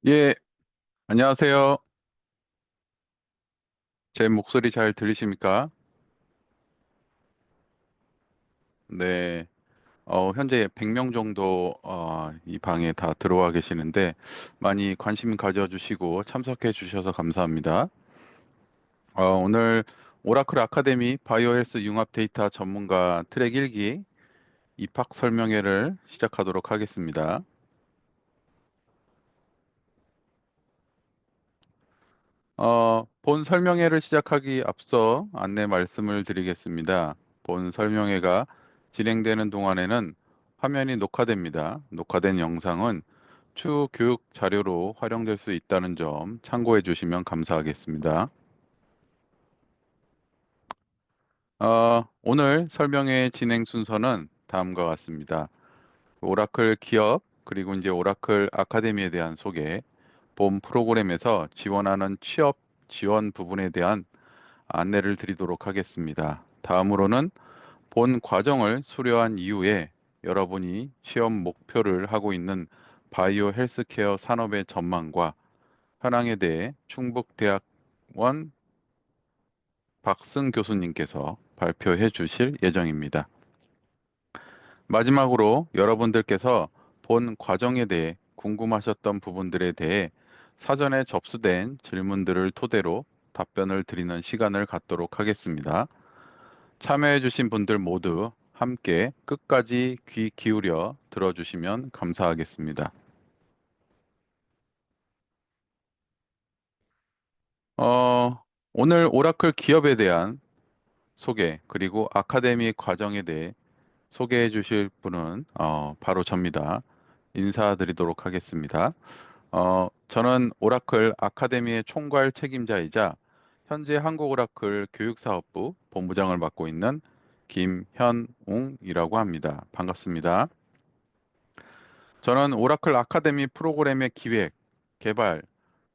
예, 안녕하세요. 제 목소리 잘 들리십니까? 네, 현재 100명 정도 이 방에 다 들어와 계시는데 많이 관심 가져주시고 참석해 주셔서 감사합니다. 오늘 오라클 아카데미 바이오 헬스 융합 데이터 전문가 트랙 1기 입학 설명회를 시작하도록 하겠습니다. 본 설명회를 시작하기 앞서 안내 말씀을 드리겠습니다. 본 설명회가 진행되는 동안에는 화면이 녹화됩니다. 녹화된 영상은 추후 교육 자료로 활용될 수 있다는 점 참고해 주시면 감사하겠습니다. 오늘 설명회 진행 순서는 다음과 같습니다. 오라클 기업, 그리고 이제 오라클 아카데미에 대한 소개, 본 프로그램에서 지원하는 취업 지원 부분에 대한 안내를 드리도록 하겠습니다. 다음으로는 본 과정을 수료한 이후에 여러분이 취업 목표를 하고 있는 바이오 헬스케어 산업의 전망과 현황에 대해 충북대학원 박승 교수님께서 발표해 주실 예정입니다. 마지막으로 여러분들께서 본 과정에 대해 궁금하셨던 부분들에 대해 사전에 접수된 질문들을 토대로 답변을 드리는 시간을 갖도록 하겠습니다. 참여해주신 분들 모두 함께 끝까지 귀 기울여 들어주시면 감사하겠습니다. 오늘 오라클 기업에 대한 소개, 그리고 아카데미 과정에 대해 소개해 주실 분은 바로 접니다. 인사드리도록 하겠습니다. 저는 오라클 아카데미의 총괄 책임자이자 현재 한국 오라클 교육사업부 본부장을 맡고 있는 김현웅이라고 합니다. 반갑습니다. 저는 오라클 아카데미 프로그램의 기획, 개발,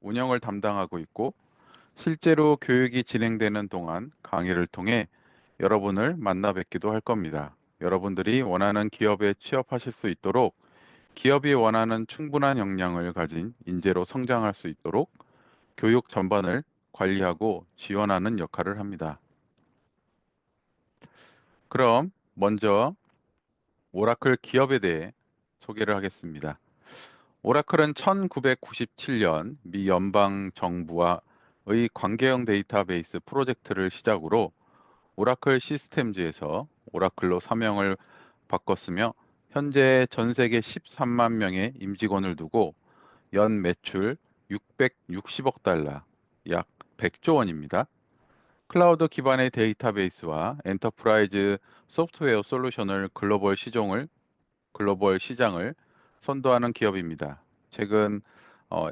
운영을 담당하고 있고, 실제로 교육이 진행되는 동안 강의를 통해 여러분을 만나 뵙기도 할 겁니다. 여러분들이 원하는 기업에 취업하실 수 있도록 기업이 원하는 충분한 역량을 가진 인재로 성장할 수 있도록 교육 전반을 관리하고 지원하는 역할을 합니다. 그럼 먼저 오라클 기업에 대해 소개를 하겠습니다. 오라클은 1997년 미 연방 정부와의 관계형 데이터베이스 프로젝트를 시작으로 오라클 시스템즈에서 오라클로 사명을 바꿨으며 현재 전 세계 13만 명의 임직원을 두고 연 매출 660억 달러, 약 100조 원입니다. 클라우드 기반의 데이터베이스와 엔터프라이즈 소프트웨어 솔루션을 글로벌 시장을 선도하는 기업입니다. 최근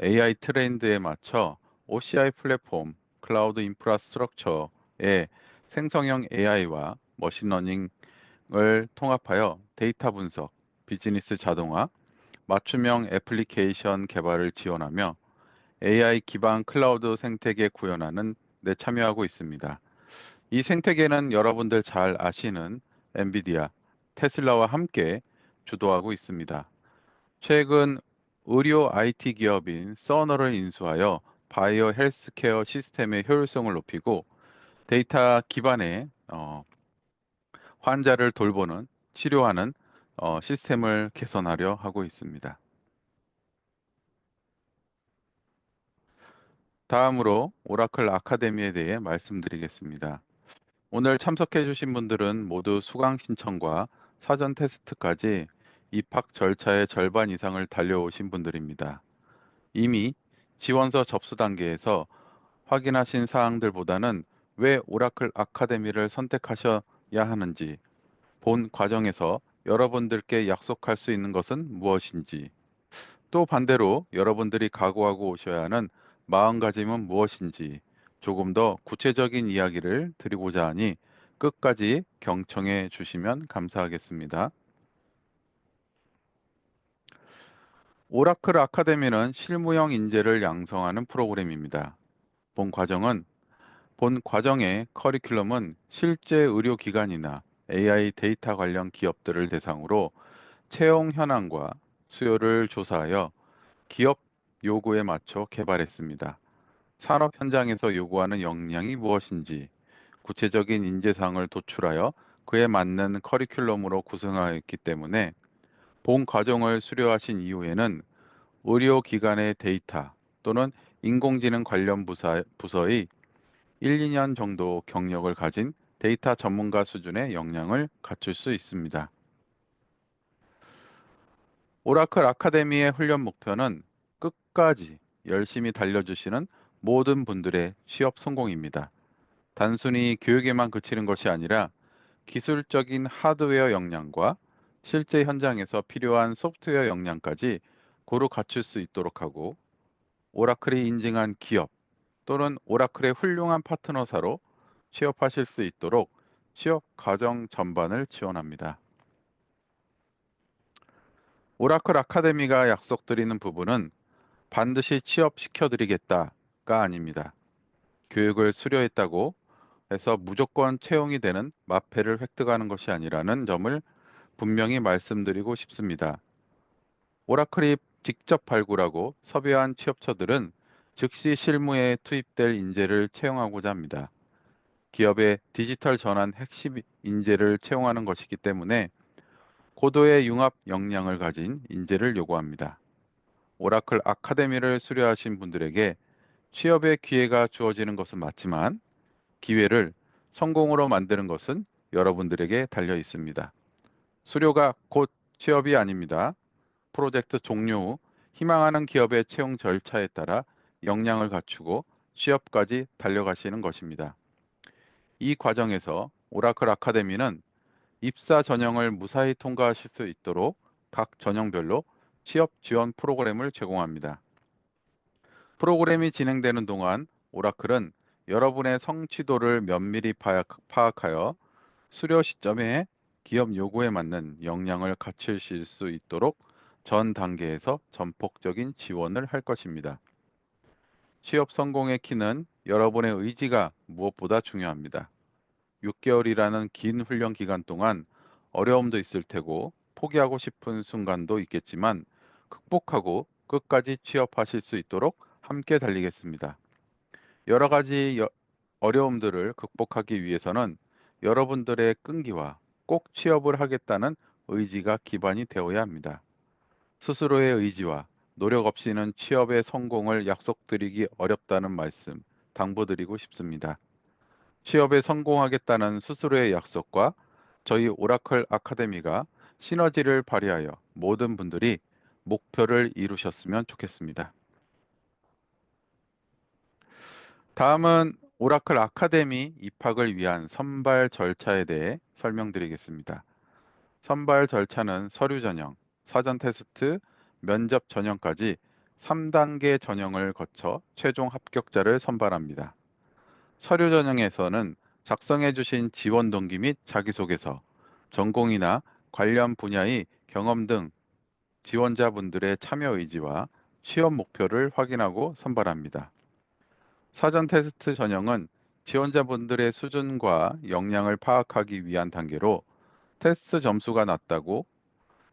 AI 트렌드에 맞춰 OCI 플랫폼, 클라우드 인프라스트럭처의 생성형 AI와 머신러닝을 통합하여 데이터 분석, 비즈니스 자동화, 맞춤형 애플리케이션 개발을 지원하며 AI 기반 클라우드 생태계 구현하는 데 참여하고 있습니다. 이 생태계는 여러분들 잘 아시는 엔비디아, 테슬라와 함께 주도하고 있습니다. 최근 의료 IT 기업인 서너를 인수하여 바이오 헬스케어 시스템의 효율성을 높이고 데이터 기반의 환자를 돌보는 치료하는 시스템을 개선하려 하고 있습니다. 다음으로 오라클 아카데미에 대해 말씀드리겠습니다. 오늘 참석해 주신 분들은 모두 수강 신청과 사전 테스트까지 입학 절차의 절반 이상을 달려오신 분들입니다. 이미 지원서 접수 단계에서 확인하신 사항들보다는 왜 오라클 아카데미를 선택하셔야 하는지, 본 과정에서 여러분들께 약속할 수 있는 것은 무엇인지, 또 반대로 여러분들이 각오하고 오셔야 하는 마음가짐은 무엇인지 조금 더 구체적인 이야기를 드리고자 하니 끝까지 경청해 주시면 감사하겠습니다. 오라클 아카데미는 실무형 인재를 양성하는 프로그램입니다. 본 과정은 본 과정의 커리큘럼은 실제 의료기관이나 AI 데이터 관련 기업들을 대상으로 채용 현황과 수요를 조사하여 기업 요구에 맞춰 개발했습니다. 산업 현장에서 요구하는 역량이 무엇인지 구체적인 인재상을 도출하여 그에 맞는 커리큘럼으로 구성하였기 때문에 본 과정을 수료하신 이후에는 의료기관의 데이터 또는 인공지능 관련 부서의 1, 2년 정도 경력을 가진 데이터 전문가 수준의 역량을 갖출 수 있습니다. 오라클 아카데미의 훈련 목표는 끝까지 열심히 달려주시는 모든 분들의 취업 성공입니다. 단순히 교육에만 그치는 것이 아니라 기술적인 하드웨어 역량과 실제 현장에서 필요한 소프트웨어 역량까지 고루 갖출 수 있도록 하고 오라클이 인증한 기업 또는 오라클의 훌륭한 파트너사로 취업하실 수 있도록 취업 과정 전반을 지원합니다. 오라클 아카데미가 약속드리는 부분은 반드시 취업시켜드리겠다가 아닙니다. 교육을 수료했다고 해서 무조건 채용이 되는 마패를 획득하는 것이 아니라는 점을 분명히 말씀드리고 싶습니다. 오라클이 직접 발굴하고 섭외한 취업처들은 즉시 실무에 투입될 인재를 채용하고자 합니다. 기업의 디지털 전환 핵심 인재를 채용하는 것이기 때문에 고도의 융합 역량을 가진 인재를 요구합니다. 오라클 아카데미를 수료하신 분들에게 취업의 기회가 주어지는 것은 맞지만 기회를 성공으로 만드는 것은 여러분들에게 달려 있습니다. 수료가 곧 취업이 아닙니다. 프로젝트 종료 후 희망하는 기업의 채용 절차에 따라 역량을 갖추고 취업까지 달려가시는 것입니다. 이 과정에서 오라클 아카데미는 입사 전형을 무사히 통과하실 수 있도록 각 전형별로 취업 지원 프로그램을 제공합니다. 프로그램이 진행되는 동안 오라클은 여러분의 성취도를 면밀히 파악하여 수료 시점에 기업 요구에 맞는 역량을 갖추실 수 있도록 전 단계에서 전폭적인 지원을 할 것입니다. 취업 성공의 키는 여러분의 의지가 무엇보다 중요합니다. 6개월이라는 긴 훈련 기간 동안 어려움도 있을 테고 포기하고 싶은 순간도 있겠지만 극복하고 끝까지 취업하실 수 있도록 함께 달리겠습니다. 여러 가지 어려움들을 극복하기 위해서는 여러분들의 끈기와 꼭 취업을 하겠다는 의지가 기반이 되어야 합니다. 스스로의 의지와 노력 없이는 취업의 성공을 약속드리기 어렵다는 말씀 당부드리고 싶습니다. 취업에 성공하겠다는 스스로의 약속과 저희 오라클 아카데미가 시너지를 발휘하여 모든 분들이 목표를 이루셨으면 좋겠습니다. 다음은 오라클 아카데미 입학을 위한 선발 절차에 대해 설명드리겠습니다. 선발 절차는 서류 전형, 사전 테스트, 면접 전형까지 3단계 전형을 거쳐 최종 합격자를 선발합니다. 서류 전형에서는 작성해 주신 지원 동기 및 자기소개서, 전공이나 관련 분야의 경험 등 지원자분들의 참여 의지와 취업 목표를 확인하고 선발합니다. 사전 테스트 전형은 지원자분들의 수준과 역량을 파악하기 위한 단계로 테스트 점수가 낮다고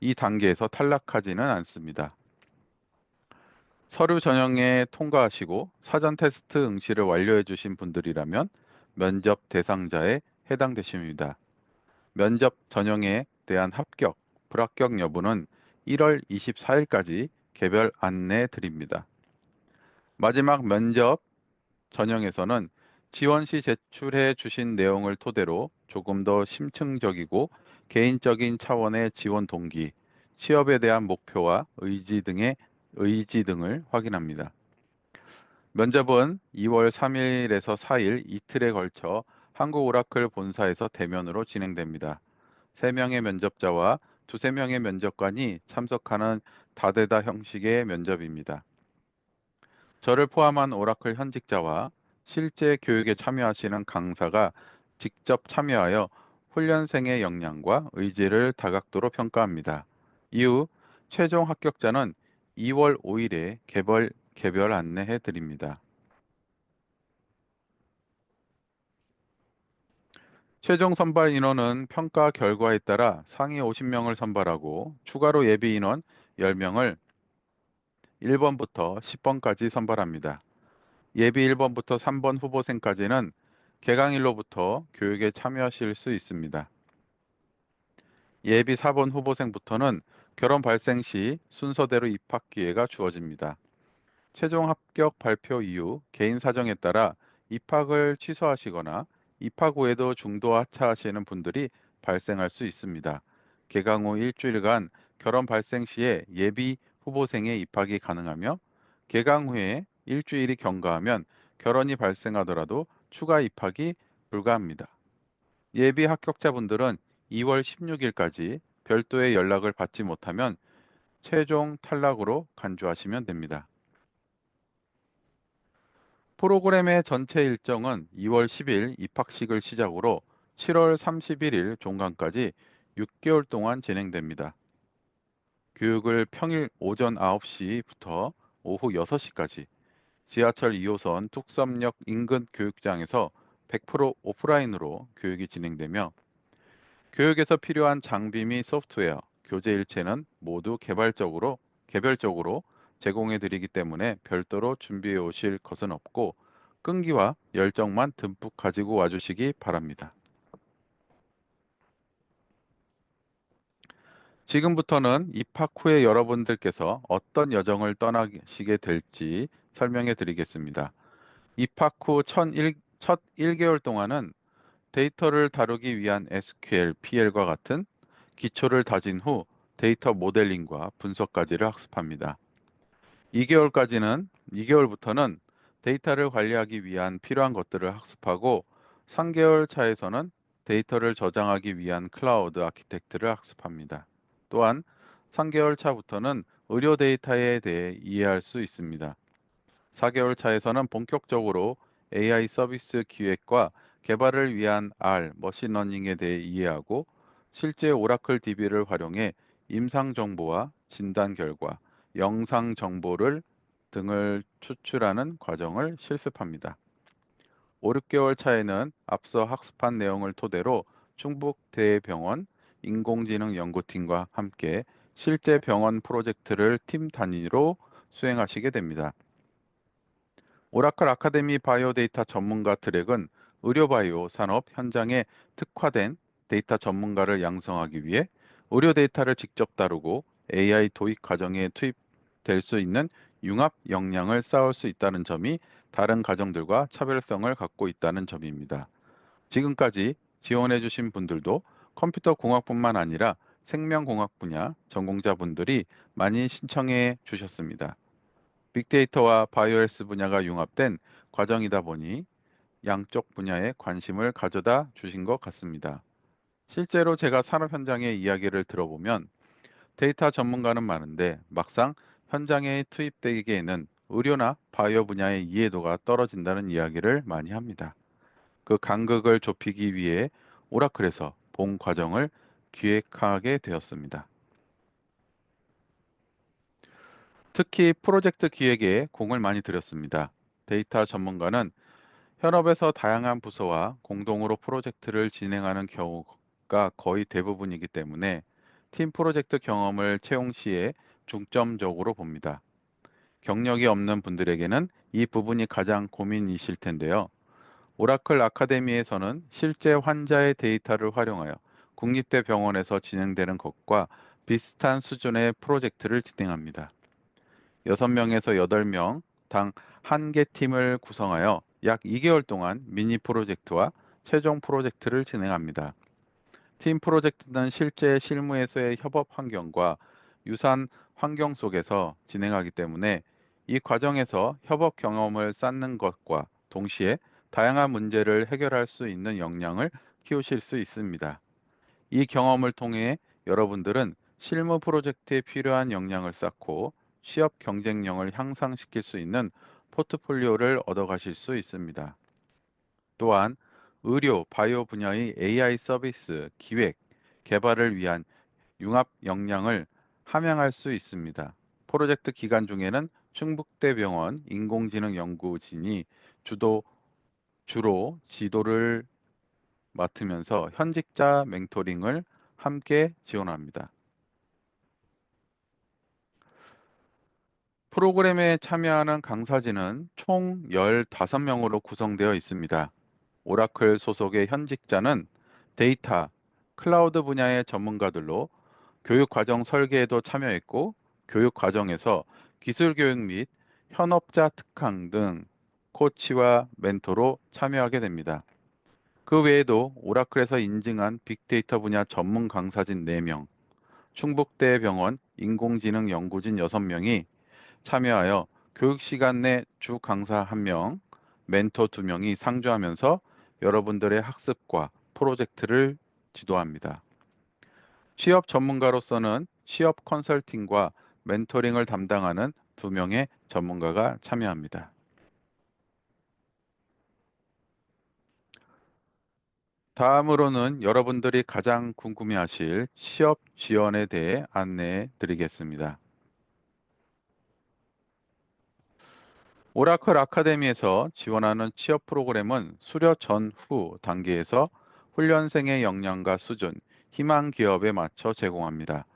이 단계에서 탈락하지는 않습니다. 서류 전형에 통과하시고 사전 테스트 응시를 완료해 주신 분들이라면 면접 대상자에 해당되십니다. 면접 전형에 대한 합격, 불합격 여부는 1월 24일까지 개별 안내 드립니다. 마지막 면접 전형에서는 지원 시 제출해 주신 내용을 토대로 조금 더 심층적이고 개인적인 차원의 지원 동기, 취업에 대한 목표와 의지 등을 확인합니다. 면접은 2월 3일에서 4일 이틀에 걸쳐 한국 오라클 본사에서 대면으로 진행됩니다. 3명의 면접자와 두세 명의 면접관이 참석하는 다대다 형식의 면접입니다. 저를 포함한 오라클 현직자와 실제 교육에 참여하시는 강사가 직접 참여하여 훈련생의 역량과 의지를 다각도로 평가합니다. 이후 최종 합격자는 2월 5일에 개별 안내해 드립니다. 최종 선발 인원은 평가 결과에 따라 상위 50명을 선발하고 추가로 예비 인원 10명을 1번부터 10번까지 선발합니다. 예비 1번부터 3번 후보생까지는 개강일로부터 교육에 참여하실 수 있습니다. 예비 4번 후보생부터는 결혼 발생 시 순서대로 입학 기회가 주어집니다. 최종 합격 발표 이후 개인 사정에 따라 입학을 취소하시거나 입학 후에도 중도 하차하시는 분들이 발생할 수 있습니다. 개강 후 일주일간 결혼 발생 시에 예비 후보생의 입학이 가능하며 개강 후에 일주일이 경과하면 결혼이 발생하더라도 추가 입학이 불가합니다. 예비 합격자분들은 2월 16일까지 별도의 연락을 받지 못하면 최종 탈락으로 간주하시면 됩니다. 프로그램의 전체 일정은 2월 10일 입학식을 시작으로 7월 31일 종강까지 6개월 동안 진행됩니다. 교육을 평일 오전 9시부터 오후 6시까지 지하철 2호선 뚝섬역 인근 교육장에서 100% 오프라인으로 교육이 진행되며 교육에서 필요한 장비 및 소프트웨어, 교재 일체는 모두 개별적으로 제공해 드리기 때문에 별도로 준비해 오실 것은 없고 끈기와 열정만 듬뿍 가지고 와주시기 바랍니다. 지금부터는 입학 후에 여러분들께서 어떤 여정을 떠나시게 될지 설명해 드리겠습니다. 입학 후 첫 1개월 동안은 데이터를 다루기 위한 SQL, PL과 같은 기초를 다진 후 데이터 모델링과 분석까지를 학습합니다. 2개월부터는 데이터를 관리하기 위한 필요한 것들을 학습하고 3개월 차에서는 데이터를 저장하기 위한 클라우드 아키텍트를 학습합니다. 또한 3개월 차부터는 의료 데이터에 대해 이해할 수 있습니다. 4개월 차에서는 본격적으로 AI 서비스 기획과 개발을 위한 R, 머신러닝에 대해 이해하고 실제 오라클 DB를 활용해 임상 정보와 진단 결과, 영상 정보를 등을 추출하는 과정을 실습합니다. 5, 6개월 차에는 앞서 학습한 내용을 토대로 충북대병원 인공지능 연구팀과 함께 실제 병원 프로젝트를 팀 단위로 수행하시게 됩니다. 오라클 아카데미 바이오 데이터 전문가 트랙은 의료 바이오 산업 현장에 특화된 데이터 전문가를 양성하기 위해 의료 데이터를 직접 다루고 AI 도입 과정에 투입될 수 있는 융합 역량을 쌓을 수 있다는 점이 다른 과정들과 차별성을 갖고 있다는 점입니다. 지금까지 지원해 주신 분들도 컴퓨터 공학뿐만 아니라 생명공학 분야 전공자분들이 많이 신청해 주셨습니다. 빅데이터와 바이오헬스 분야가 융합된 과정이다 보니 양쪽 분야에 관심을 가져다 주신 것 같습니다. 실제로 제가 산업 현장의 이야기를 들어보면 데이터 전문가는 많은데 막상 현장에 투입되기에는 의료나 바이오 분야의 이해도가 떨어진다는 이야기를 많이 합니다. 그 간극을 좁히기 위해 오라클에서 본 과정을 기획하게 되었습니다. 특히 프로젝트 기획에 공을 많이 들였습니다. 데이터 전문가는 현업에서 다양한 부서와 공동으로 프로젝트를 진행하는 경우가 거의 대부분이기 때문에 팀 프로젝트 경험을 채용 시에 중점적으로 봅니다. 경력이 없는 분들에게는 이 부분이 가장 고민이실 텐데요. 오라클 아카데미에서는 실제 환자의 데이터를 활용하여 국립대 병원에서 진행되는 것과 비슷한 수준의 프로젝트를 진행합니다. 6명에서 8명 당 한 개 팀을 구성하여 약 2개월 동안 미니 프로젝트와 최종 프로젝트를 진행합니다. 팀 프로젝트는 실제 실무에서의 협업 환경과 유사한 환경 속에서 진행하기 때문에 이 과정에서 협업 경험을 쌓는 것과 동시에 다양한 문제를 해결할 수 있는 역량을 키우실 수 있습니다. 이 경험을 통해 여러분들은 실무 프로젝트에 필요한 역량을 쌓고 취업 경쟁력을 향상시킬 수 있는 포트폴리오를 얻어가실 수 있습니다. 또한 의료, 바이오 분야의 AI 서비스 기획, 개발을 위한 융합 역량을 함양할 수 있습니다. 프로젝트 기간 중에는 충북대병원 인공지능 연구진이 주로 지도를 맡으면서 현직자 멘토링을 함께 지원합니다. 프로그램에 참여하는 강사진은 총 15명으로 구성되어 있습니다. 오라클 소속의 현직자는 데이터, 클라우드 분야의 전문가들로 교육 과정 설계에도 참여했고, 교육 과정에서 기술 교육 및 현업자 특강 등 코치와 멘토로 참여하게 됩니다. 그 외에도 오라클에서 인증한 빅데이터 분야 전문 강사진 4명, 충북대병원 인공지능 연구진 6명이 참여하여 교육 시간 내 주 강사 1명, 멘토 2명이 상주하면서 여러분들의 학습과 프로젝트를 지도합니다. 취업 전문가로서는 취업 컨설팅과 멘토링을 담당하는 2명의 전문가가 참여합니다. 다음으로는 여러분들이 가장 궁금해하실 취업 지원에 대해 안내해 드리겠습니다. 오라클 아카데미에서 지원하는 취업 프로그램은 수료 전후 단계에서 훈련생의 역량과 수준, 희망 기업에 맞춰 제공합니다.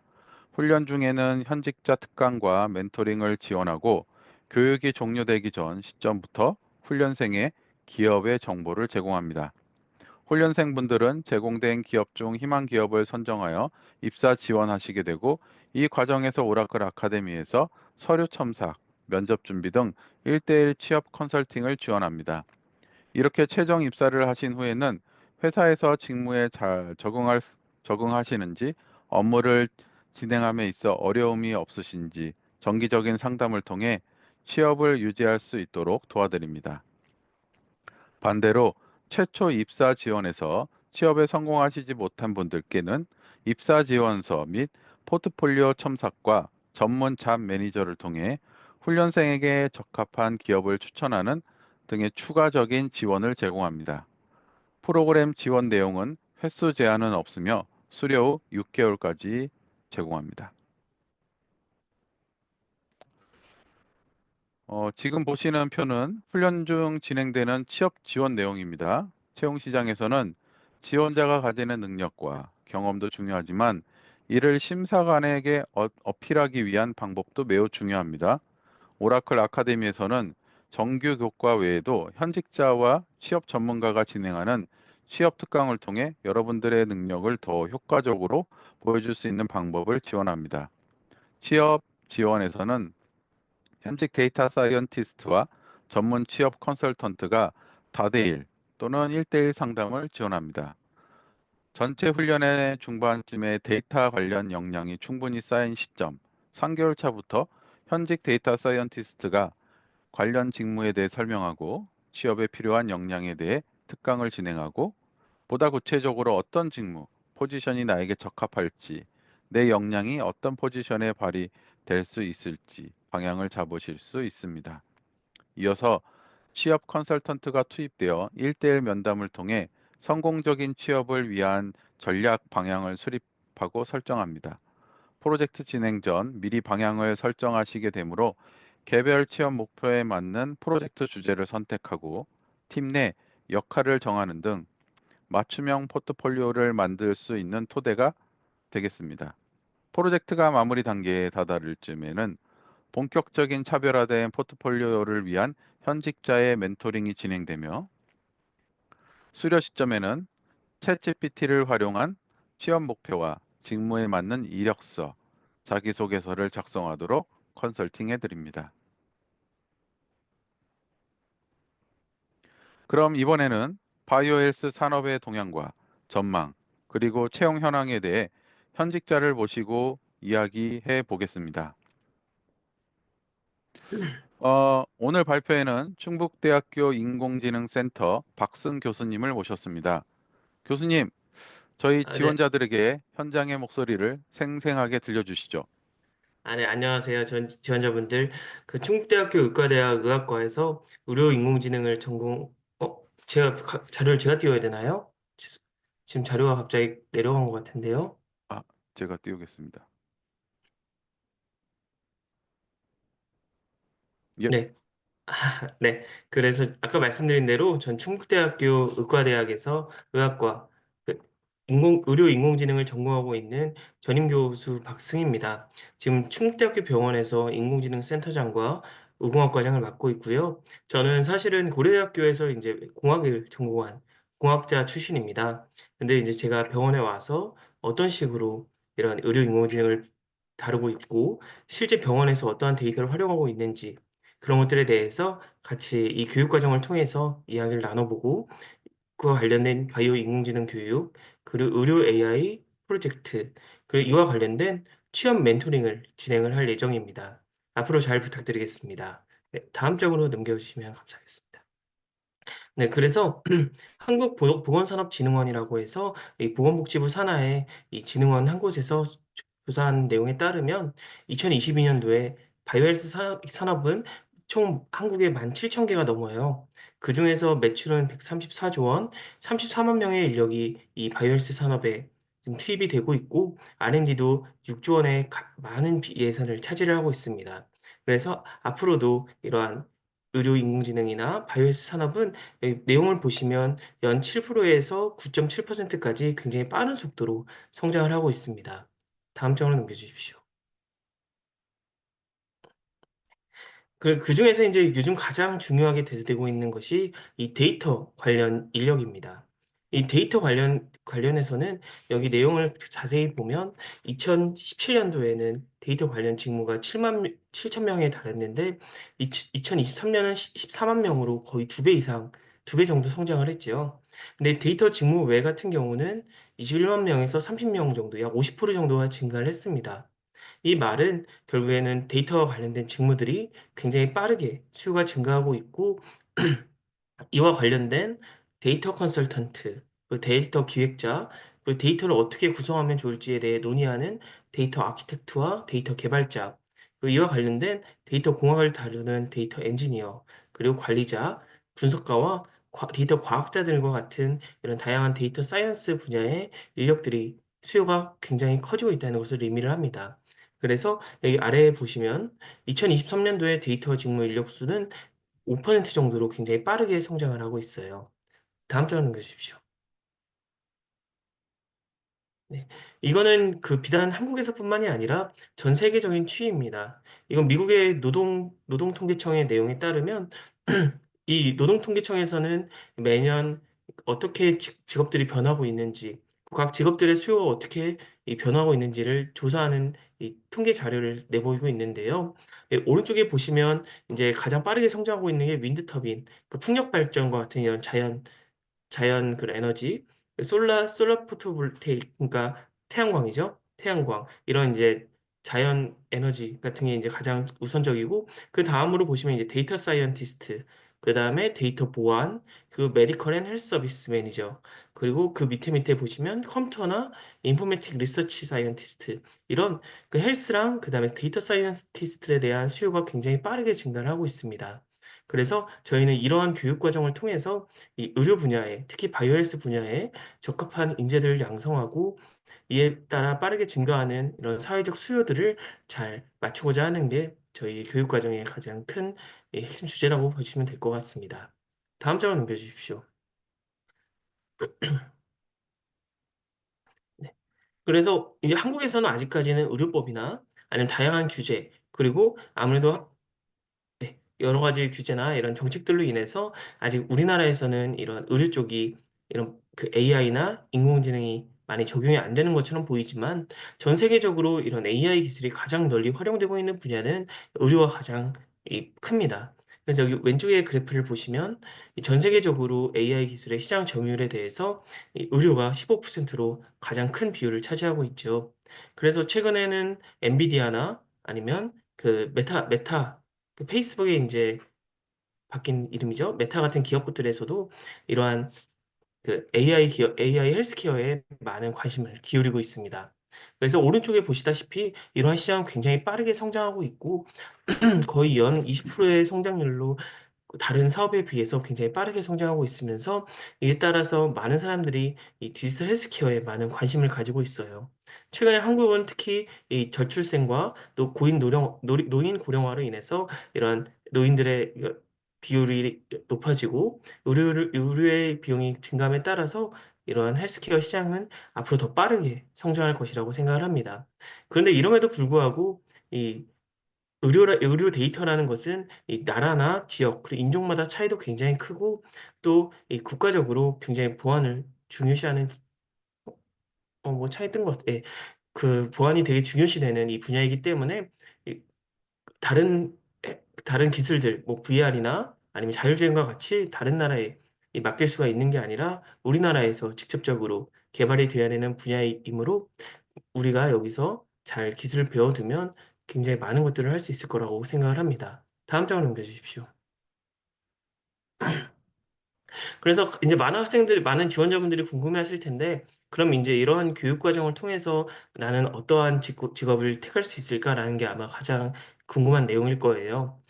훈련 중에는 현직자 특강과 멘토링을 지원하고 교육이 종료되기 전 시점부터 훈련생의 기업의 정보를 제공합니다. 훈련생분들은 제공된 기업 중 희망 기업을 선정하여 입사 지원하시게 되고, 이 과정에서 오라클 아카데미에서 서류 첨삭, 면접 준비 등 1대1 취업 컨설팅을 지원합니다. 이렇게 최종 입사를 하신 후에는 회사에서 직무에 잘 적응하시는지, 업무를 진행함에 있어 어려움이 없으신지 정기적인 상담을 통해 취업을 유지할 수 있도록 도와드립니다. 반대로 최초 입사 지원에서 취업에 성공하시지 못한 분들께는 입사 지원서 및 포트폴리오 첨삭과 전문 잡 매니저를 통해 훈련생에게 적합한 기업을 추천하는 등의 추가적인 지원을 제공합니다. 프로그램 지원 내용은 횟수 제한은 없으며 수료 후 6개월까지 제공합니다. 지금 보시는 표는 훈련 중 진행되는 취업 지원 내용입니다. 채용 시장에서는 지원자가 가지는 능력과 경험도 중요하지만, 이를 심사관에게 어필하기 위한 방법도 매우 중요합니다. 오라클 아카데미에서는 정규 교과 외에도 현직자와 취업 전문가가 진행하는 취업 특강을 통해 여러분들의 능력을 더 효과적으로 보여줄 수 있는 방법을 지원합니다. 취업 지원에서는 현직 데이터 사이언티스트와 전문 취업 컨설턴트가 다대일 또는 1대1 상담을 지원합니다. 전체 훈련의 중반쯤에 데이터 관련 역량이 충분히 쌓인 시점, 3개월 차부터 현직 데이터 사이언티스트가 관련 직무에 대해 설명하고, 취업에 필요한 역량에 대해 특강을 진행하고, 보다 구체적으로 어떤 직무, 포지션이 나에게 적합할지, 내 역량이 어떤 포지션에 발휘될 수 있을지 방향을 잡으실 수 있습니다. 이어서 취업 컨설턴트가 투입되어 1대1 면담을 통해 성공적인 취업을 위한 전략 방향을 수립하고 설정합니다. 프로젝트 진행 전 미리 방향을 설정하시게 되므로 개별 취업 목표에 맞는 프로젝트 주제를 선택하고 팀 내 역할을 정하는 등 맞춤형 포트폴리오를 만들 수 있는 토대가 되겠습니다. 프로젝트가 마무리 단계에 다다를 쯤에는 본격적인 차별화된 포트폴리오를 위한 현직자의 멘토링이 진행되며, 수료 시점에는 챗GPT를 활용한 취업 목표와 직무에 맞는 이력서, 자기소개서를 작성하도록 컨설팅 해드립니다. 그럼 이번에는 바이오헬스 산업의 동향과 전망, 그리고 채용 현황에 대해 현직자를 모시고 이야기해 보겠습니다. 오늘 발표에는 충북대학교 인공지능센터 박승 교수님을 모셨습니다. 교수님, 저희 네. 지원자들에게 현장의 목소리를 생생하게 들려주시죠. 네, 안녕하세요. 지원자분들. 충북대학교 의과대학 의학과에서 의료인공지능을 자료를 제가 띄워야 되나요? 지금 자료가 갑자기 내려간 것 같은데요. 아, 제가 띄우겠습니다. 예, 네. 네. 그래서 아까 말씀드린 대로 전 충북대학교 의과대학에서 의학과, 의료 인공지능을 전공하고 있는 전임 교수 박승희입니다. 지금 충북대학교 병원에서 인공지능 센터장과 의공학과장을 맡고 있고요. 저는 사실은 고려대학교에서 이제 공학을 전공한 공학자 출신입니다. 근데 이제 제가 병원에 와서 어떤 식으로 이런 의료 인공지능을 다루고 있고 실제 병원에서 어떠한 데이터를 활용하고 있는지 그런 것들에 대해서 같이 이 교육 과정을 통해서 이야기를 나눠보고 그와 관련된 바이오 인공지능 교육, 그리고 의료 AI 프로젝트, 그리고 이와 관련된 취업 멘토링을 진행을 할 예정입니다. 앞으로 잘 부탁드리겠습니다. 네, 다음 장으로 넘겨주시면 감사하겠습니다. 네, 그래서 한국보건산업진흥원이라고 해서 이 보건복지부 산하의 이 진흥원 한 곳에서 조사한 내용에 따르면 2022년도에 바이오헬스 산업은 총 한국에 17,000개가 넘어요. 그중에서 매출은 134조 원, 34만 명의 인력이 이 바이오헬스 산업에 지금 투입이 되고 있고 R&D도 6조 원의 많은 예산을 차지를 하고 있습니다. 그래서 앞으로도 이러한 의료 인공지능이나 바이오헬스 산업은 내용을 보시면 연 7%에서 9.7%까지 굉장히 빠른 속도로 성장을 하고 있습니다. 다음 장으로 넘겨 주십시오. 그중에서 이제 요즘 가장 중요하게 대두되고 있는 것이 이 데이터 관련 인력입니다. 이 데이터 관련해서는 여기 내용을 자세히 보면 2017 년도에는 데이터 관련 직무가 7천 명에 달했는데 2023 년은 14만 명으로 거의 2배 이상, 2배 정도 성장을 했죠. 근데 데이터 직무 외 같은 경우는 21만 명에서 30명 정도, 약 50% 정도가 증가를 했습니다. 이 말은 결국에는 데이터와 관련된 직무들이 굉장히 빠르게 수요가 증가하고 있고 이와 관련된 데이터 컨설턴트, 그 데이터 기획자, 그 데이터를 어떻게 구성하면 좋을지에 대해 논의하는 데이터 아키텍트와 데이터 개발자, 그리고 이와 관련된 데이터 공학을 다루는 데이터 엔지니어, 그리고 관리자, 분석가와 데이터 과학자들과 같은 이런 다양한 데이터 사이언스 분야의 인력들이 수요가 굉장히 커지고 있다는 것을 의미를 합니다. 그래서 여기 아래에 보시면 2023년도에 데이터 직무 인력 수는 5% 정도로 굉장히 빠르게 성장을 하고 있어요. 다음 장을 넘겨 주십시오. 네. 이거는 비단 한국에서뿐만이 아니라 전 세계적인 추이입니다. 이건 미국의 노동통계청의 내용에 따르면 이 노동통계청에서는 매년 어떻게 직업들이 변하고 있는지, 각 직업들의 수요가 어떻게 변하고 있는지를 조사하는 이 통계 자료를 내보이고 있는데요. 예, 오른쪽에 보시면 이제 가장 빠르게 성장하고 있는 게 윈드 터빈, 그 풍력 발전과 같은 이런 자연 에너지, 솔라 포토볼테이크, 그러니까 태양광이죠. 태양광. 이런 이제 자연 에너지 같은 게 이제 가장 우선적이고, 그다음으로 보시면 이제 데이터 사이언티스트, 그다음에 데이터 보안, 그리고 메디컬 앤 헬스 서비스 매니저, 그리고 그 밑에 보시면 컴퓨터나 인포메틱 리서치 사이언티스트, 이런 헬스랑 그다음에 데이터 사이언티스트에 대한 수요가 굉장히 빠르게 증가를 하고 있습니다. 그래서 저희는 이러한 교육 과정을 통해서 이 의료 분야에, 특히 바이오헬스 분야에 적합한 인재들을 양성하고 이에 따라 빠르게 증가하는 이런 사회적 수요들을 잘 맞추고자 하는 게 저희 교육 과정의 가장 큰 핵심 주제라고 보시면 될 것 같습니다. 다음 장을 넘겨 주십시오. 네. 그래서 이제 한국에서는 아직까지는 의료법이나 아니면 다양한 규제, 그리고 아무래도 네. 여러 가지 규제나 이런 정책들로 인해서 아직 우리나라에서는 이런 의료 쪽이 이런 AI나 인공지능이 많이 적용이 안 되는 것처럼 보이지만 전 세계적으로 이런 AI 기술이 가장 널리 활용되고 있는 분야는 의료가 가장 큽니다. 그래서 여기 왼쪽에 그래프를 보시면 이전 세계적으로 AI 기술의 시장 점유율에 대해서 이 의료가 15%로 가장 큰 비율을 차지하고 있죠. 그래서 최근에는 엔비디아나 아니면 메타 페이스북의 인제 바뀐 이름이죠. 메타 같은 기업들에서도 이러한 AI 헬스케어에 많은 관심을 기울이고 있습니다. 그래서 오른쪽에 보시다시피 이러한 시장은 굉장히 빠르게 성장하고 있고 거의 연 20%의 성장률로 다른 사업에 비해서 굉장히 빠르게 성장하고 있으면서 이에 따라서 많은 사람들이 이 디지털 헬스케어에 많은 관심을 가지고 있어요. 최근에 한국은 특히 이 저출생과 또 노인 고령화로 인해서 이런 노인들의 비율이 높아지고 의료의 비용이 증감에 따라서 이러한 헬스케어 시장은 앞으로 더 빠르게 성장할 것이라고 생각을 합니다. 그런데 이럼에도 불구하고 이 의료 데이터라는 것은 이 나라나 지역 그리고 인종마다 차이도 굉장히 크고 또 이 국가적으로 굉장히 보안을 중요시하는 뭐 차이 뜬 것 예. 그 보안이 되게 중요시되는 이 분야이기 때문에 이 다른 다른 기술들 뭐 VR이나 아니면 자율주행과 같이 다른 나라에 이 맡길 수가 있는 게 아니라 우리나라에서 직접적으로 개발이 되어야 되는 분야이므로 우리가 여기서 잘 기술을 배워두면 굉장히 많은 것들을 할 수 있을 거라고 생각을 합니다. 다음 장을 넘겨 주십시오. 그래서 인제 많은 학생들이 많은 지원자분들이 궁금해하실 텐데 그럼 인제 이러한 교육 과정을 통해서 '나는 어떠한 직업을 택할 수 있을까?'라는 게 아마 가장 궁금한 내용일 거예요.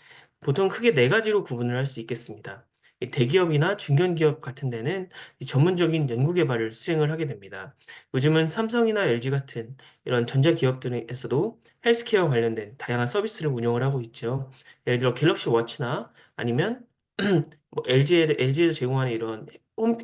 보통 크게 네 가지로 구분을 할 수 있겠습니다. 이 대기업이나 중견기업 같은 데는 이 전문적인 연구 개발을 수행을 하게 됩니다. 요즘은 삼성이나 LG 같은 이런 전자기업들에서도 헬스케어 관련된 다양한 서비스를 운영을 하고 있죠. 예를 들어 갤럭시 워치나 아니면 뭐 LG에서 제공하는 이런 홈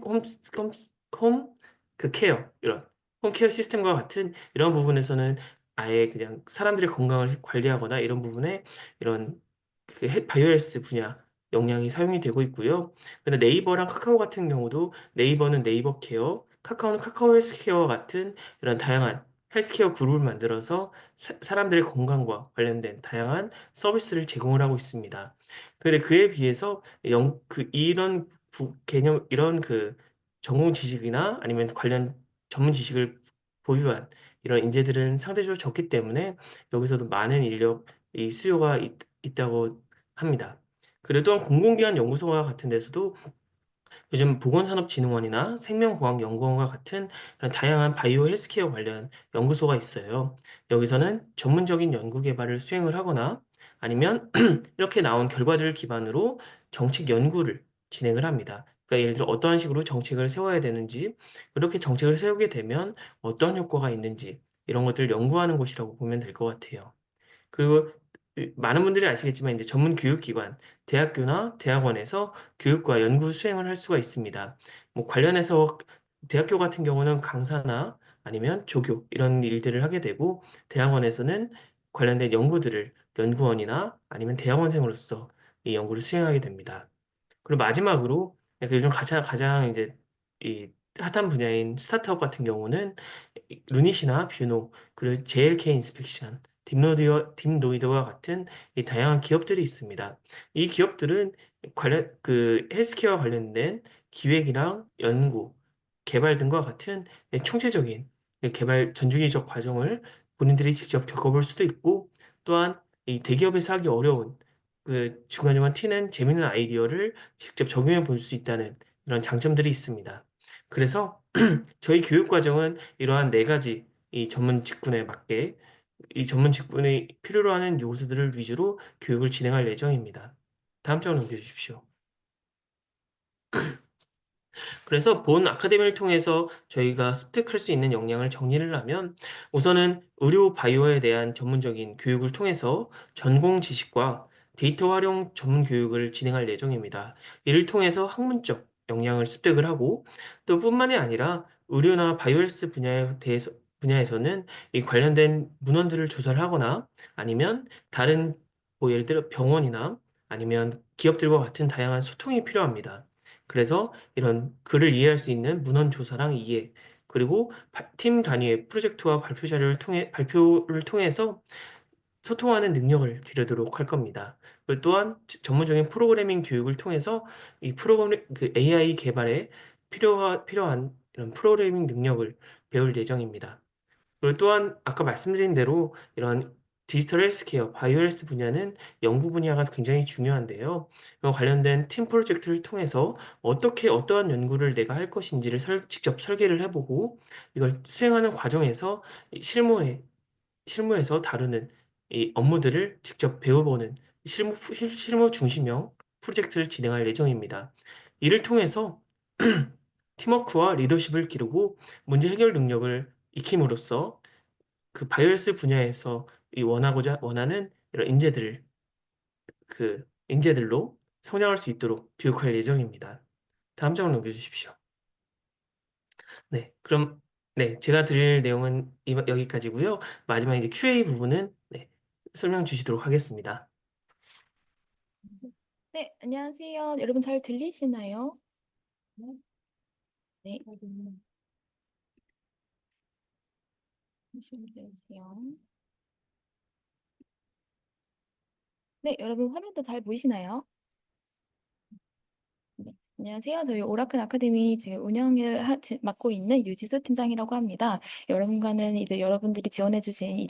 그 케어 이런 홈케어 시스템과 같은 이런 부분에서는 아예 그냥 사람들의 건강을 관리하거나 이런 부분에 이런 그 바이오 헬스 분야 역량이 사용이 되고 있고요. 근데 네이버랑 카카오 같은 경우도 네이버는 네이버 케어, 카카오는 카카오 헬스케어와 같은 이런 다양한 헬스케어 그룹을 만들어서 사람들의 건강과 관련된 다양한 서비스를 제공을 하고 있습니다. 근데 그에 비해서 이런 개념 이런 그 전공 지식이나 아니면 관련 전문 지식을 보유한 이런 인재들은 상대적으로 적기 때문에 여기서도 많은 인력이 수요가 있다고 합니다. 그리고 또한 공공기관 연구소와 같은 데서도 요즘 보건산업진흥원이나 생명과학연구원과 같은 그런 다양한 바이오 헬스케어 관련 연구소가 있어요. 여기서는 전문적인 연구 개발을 수행을 하거나 아니면 이렇게 나온 결과들을 기반으로 정책 연구를 진행을 합니다. 그러니까 예를 들어 어떠한 식으로 정책을 세워야 되는지, 이렇게 정책을 세우게 되면 어떤 효과가 있는지 이런 것들을 연구하는 곳이라고 보면 될 것 같아요. 그리고 많은 분들이 아시겠지만 이제 전문 교육기관, 대학교나 대학원에서 교육과 연구 수행을 할 수가 있습니다. 뭐 관련해서 대학교 같은 경우는 강사나 아니면 조교 이런 일들을 하게 되고 대학원에서는 관련된 연구들을 연구원이나 아니면 대학원생으로서 이 연구를 수행하게 됩니다. 그리고 마지막으로 요즘 가장 이제 이 핫한 분야인 스타트업 같은 경우는 루닛이나 뷰노 그리고 JLK 인스펙션, 딥노이드와 같은 이 다양한 기업들이 있습니다. 이 기업들은 헬스케어와 관련된 기획이랑 연구, 개발 등과 같은 총체적인 개발 전중기적 과정을 본인들이 직접 겪어볼 수도 있고 또한 이 대기업에서 하기 어려운 중간중간 튀는 재미있는 아이디어를 직접 적용해 볼 수 있다는 이런 장점들이 있습니다. 그래서 저희 교육 과정은 이러한 네 가지 이 전문 직군에 맞게 이 전문 직군이 필요로 하는 요소들을 위주로 교육을 진행할 예정입니다. 다음 장을 넘겨 주십시오. 그래서 본 아카데미를 통해서 저희가 습득할 수 있는 역량을 정리를 하면 우선은 의료 바이오에 대한 전문적인 교육을 통해서 전공 지식과 데이터 활용 전문 교육을 진행할 예정입니다. 이를 통해서 학문적 역량을 습득을 하고 또 뿐만이 아니라 의료나 바이오헬스 분야에서는 이 관련된 문헌들을 조사를 하거나 아니면 다른 뭐 예를 들어 병원이나 아니면 기업들과 같은 다양한 소통이 필요합니다. 그래서 이런 글을 이해할 수 있는 문헌 조사랑 이해, 그리고 팀 단위의 프로젝트와 발표를 통해서 소통하는 능력을 기르도록 할 겁니다. 그리고 또한 전문적인 프로그래밍 교육을 통해서 이 프로그램 AI 개발에 필요한 이런 프로그래밍 능력을 배울 예정입니다. 그리고 또한 아까 말씀드린 대로 이런 디지털 헬스케어, 바이오 헬스 분야는 연구 분야가 굉장히 중요한데요. 이와 관련된 팀 프로젝트를 통해서 어떻게 어떠한 연구를 내가 할 것인지를 직접 설계를 해보고 이걸 수행하는 과정에서 이 실무에서 다루는 이 업무들을 직접 배워보는 실무 중심형 프로젝트를 진행할 예정입니다. 이를 통해서 팀워크와 리더십을 기르고 문제 해결 능력을 익힘으로써 그 바이오헬스 분야에서 원하는 이런 인재들로 성장할 수 있도록 교육할 예정입니다. 다음 장을 넘겨 주십시오. 네. 그럼 네. 제가 드릴 내용은 여기까지고요. 마지막 이제 QA 부분은 네. 설명 주시도록 하겠습니다. 네, 안녕하세요. 여러분 잘 들리시나요? 네. 잠시만요. 기다려주세요. 네, 여러분 화면도 잘 보이시나요? 네, 안녕하세요. 저희 오라클 아카데미 지금 운영을 맡고 있는 유지수 팀장이라고 합니다. 여러분과는 이제 여러분들이 지원해주신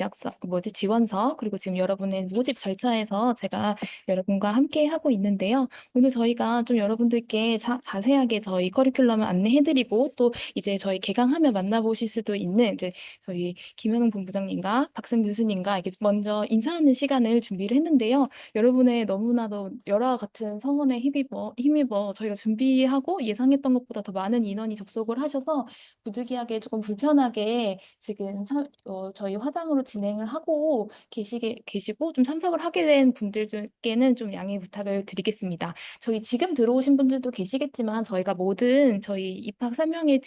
지원서, 그리고 지금 여러분의 모집 절차에서 제가 여러분과 함께 하고 있는데요. 오늘 저희가 좀 여러분들께 자세하게 저희 커리큘럼을 안내해드리고 또 이제 저희 개강하면 만나보실 수도 있는 이제 저희 김현웅 본부장님과 박승 교수님과 이렇게 먼저 인사하는 시간을 준비를 했는데요. 여러분의 너무나도 열화와 같은 성원에 힘입어 저희가 준비하고 예상했던 것보다 더 많은 인원이 접속을 하셔서 부득이하게 조금 불편하게 지금 저희 화상으로 진행을 하고 계시고 좀 참석을 하게 된 분들께는 좀 양해 부탁을 드리겠습니다. 저희 지금 들어오신 분들도 계시겠지만 저희가 모든 저희 입학 설명회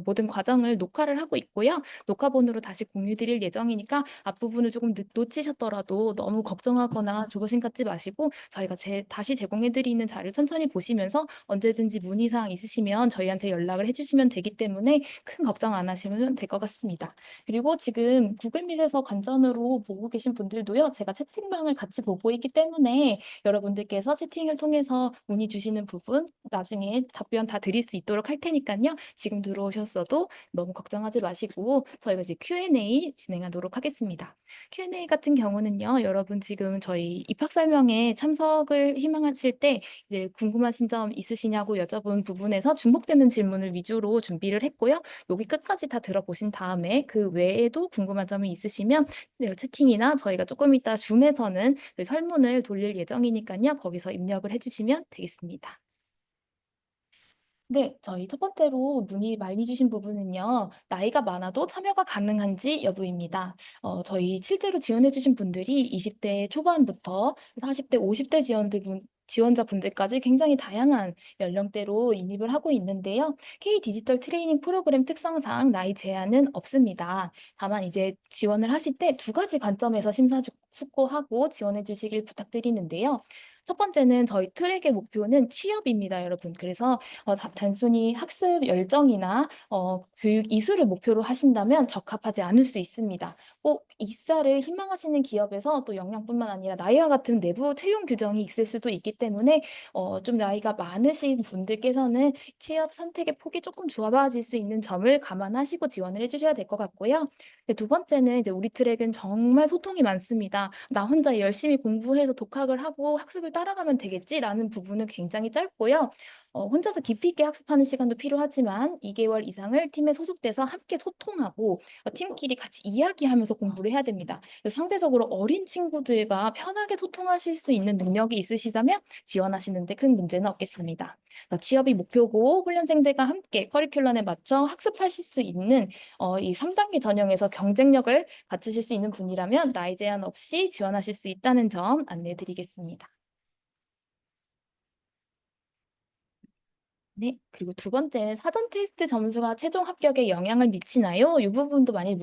모든 과정을 녹화를 하고 있고요. 녹화본으로 다시 공유 드릴 예정이니까 앞부분을 조금 놓치셨더라도 너무 걱정하거나 조바심 갖지 마시고 저희가 다시 제공해 드리는 자료 천천히 보시면서 언제든지 문의사항 있으시면 저희한테 연락을 해주시면 되기 때문에 큰 걱정 안 하시면 될 것 같습니다. 그리고 지금 구글밋에서 관전으로 보고 계신 분들도요. 제가 채팅방을 같이 보고 있기 때문에 여러분들께서 채팅을 통해서 문의 주시는 부분 나중에 답변 다 드릴 수 있도록 할 테니까요. 지금 들어오셨어도 너무 걱정하지 마시고 저희가 이제 Q&A 진행하도록 하겠습니다. Q&A 같은 경우는요, 여러분 지금 저희 입학 설명에 참석을 희망하실 때 이제 궁금하신 점 있으시냐고 여쭤본 부분에서 중복되는 질문을 위주로 준비를 했고요. 여기 끝까지 다 들어보신 다음에 그 외에도 궁금한 점이 있으시면 채팅이나 저희가 조금 이따 줌에서는 설문을 돌릴 예정이니까요. 거기서 입력을 해주시면 되겠습니다. 네, 저희 첫 번째로 문의 많이 주신 부분은요, 나이가 많아도 참여가 가능한지 여부입니다. 저희 실제로 지원해주신 분들이 20대 초반부터 40대, 50대 지원자분들까지 굉장히 다양한 연령대로 인입을 하고 있는데요. K 디지털 트레이닝 프로그램 특성상 나이 제한은 없습니다. 다만 이제 지원을 하실 때 두 가지 관점에서 심사숙고하고 지원해 주시길 부탁드리는데요. 첫 번째는 저희 트랙의 목표는 취업입니다, 여러분. 그래서 단순히 학습 열정이나 교육 이수를 목표로 하신다면 적합하지 않을 수 있습니다. 꼭 입사를 희망하시는 기업에서 또 역량뿐만 아니라 나이와 같은 내부 채용 규정이 있을 수도 있기 때문에 좀 나이가 많으신 분들께서는 취업 선택의 폭이 조금 좁아질 수 있는 점을 감안하시고 지원을 해주셔야 될 것 같고요. 네, 두 번째는 이제 우리 트랙은 정말 소통이 많습니다. 나 혼자 열심히 공부해서 독학을 하고 학습을 따라가면 되겠지라는 부분은 굉장히 짧고요. 혼자서 깊이 있게 학습하는 시간도 필요하지만 2개월 이상을 팀에 소속돼서 함께 소통하고 팀끼리 같이 이야기하면서 공부를 해야 됩니다. 그래서 상대적으로 어린 친구들과 편하게 소통하실 수 있는 능력이 있으시다면 지원하시는 데 큰 문제는 없겠습니다. 취업이 목표고 훈련생들과 함께 커리큘럼에 맞춰 학습하실 수 있는 이 3단계 전형에서 경쟁력을 갖추실 수 있는 분이라면 나이 제한 없이 지원하실 수 있다는 점 안내해 드리겠습니다. 네. 그리고 두 번째, 사전 테스트 점수가 최종 합격에 영향을 미치나요? 이 부분도 많이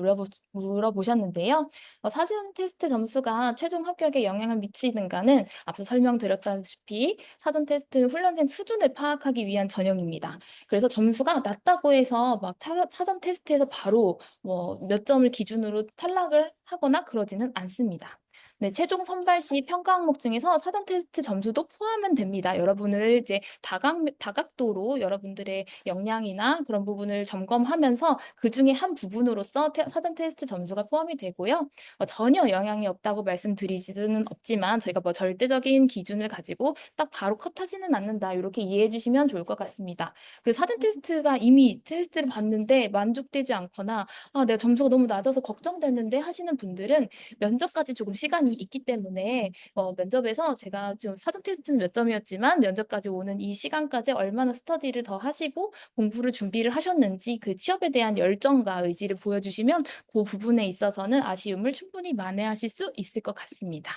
물어보셨는데요. 사전 테스트 점수가 최종 합격에 영향을 미치는가는 앞서 설명드렸다시피 사전 테스트 훈련생 수준을 파악하기 위한 전형입니다. 그래서 점수가 낮다고 해서 막 사전 테스트에서 바로 뭐 몇 점을 기준으로 탈락을 하거나 그러지는 않습니다. 네, 최종 선발 시 평가 항목 중에서 사전 테스트 점수도 포함은 됩니다. 여러분을 이제 다각도로 여러분들의 역량이나 그런 부분을 점검하면서 그중에 한 부분으로서 사전 테스트 점수가 포함이 되고요. 전혀 영향이 없다고 말씀드리지는 없지만 저희가 뭐 절대적인 기준을 가지고 딱 바로 컷하지는 않는다. 이렇게 이해해 주시면 좋을 것 같습니다. 그리고 사전 테스트가 이미 테스트를 봤는데 만족되지 않거나 내가 점수가 너무 낮아서 걱정되는데 하시는 분들은 면접까지 조금 시간이 있기 때문에 면접에서 제가 좀 사전 테스트는 몇 점이었지만 면접까지 오는 이 시간까지 얼마나 스터디를 더 하시고 공부를 준비를 하셨는지 그 취업에 대한 열정과 의지를 보여주시면 그 부분에 있어서는 아쉬움을 충분히 만회하실 수 있을 것 같습니다.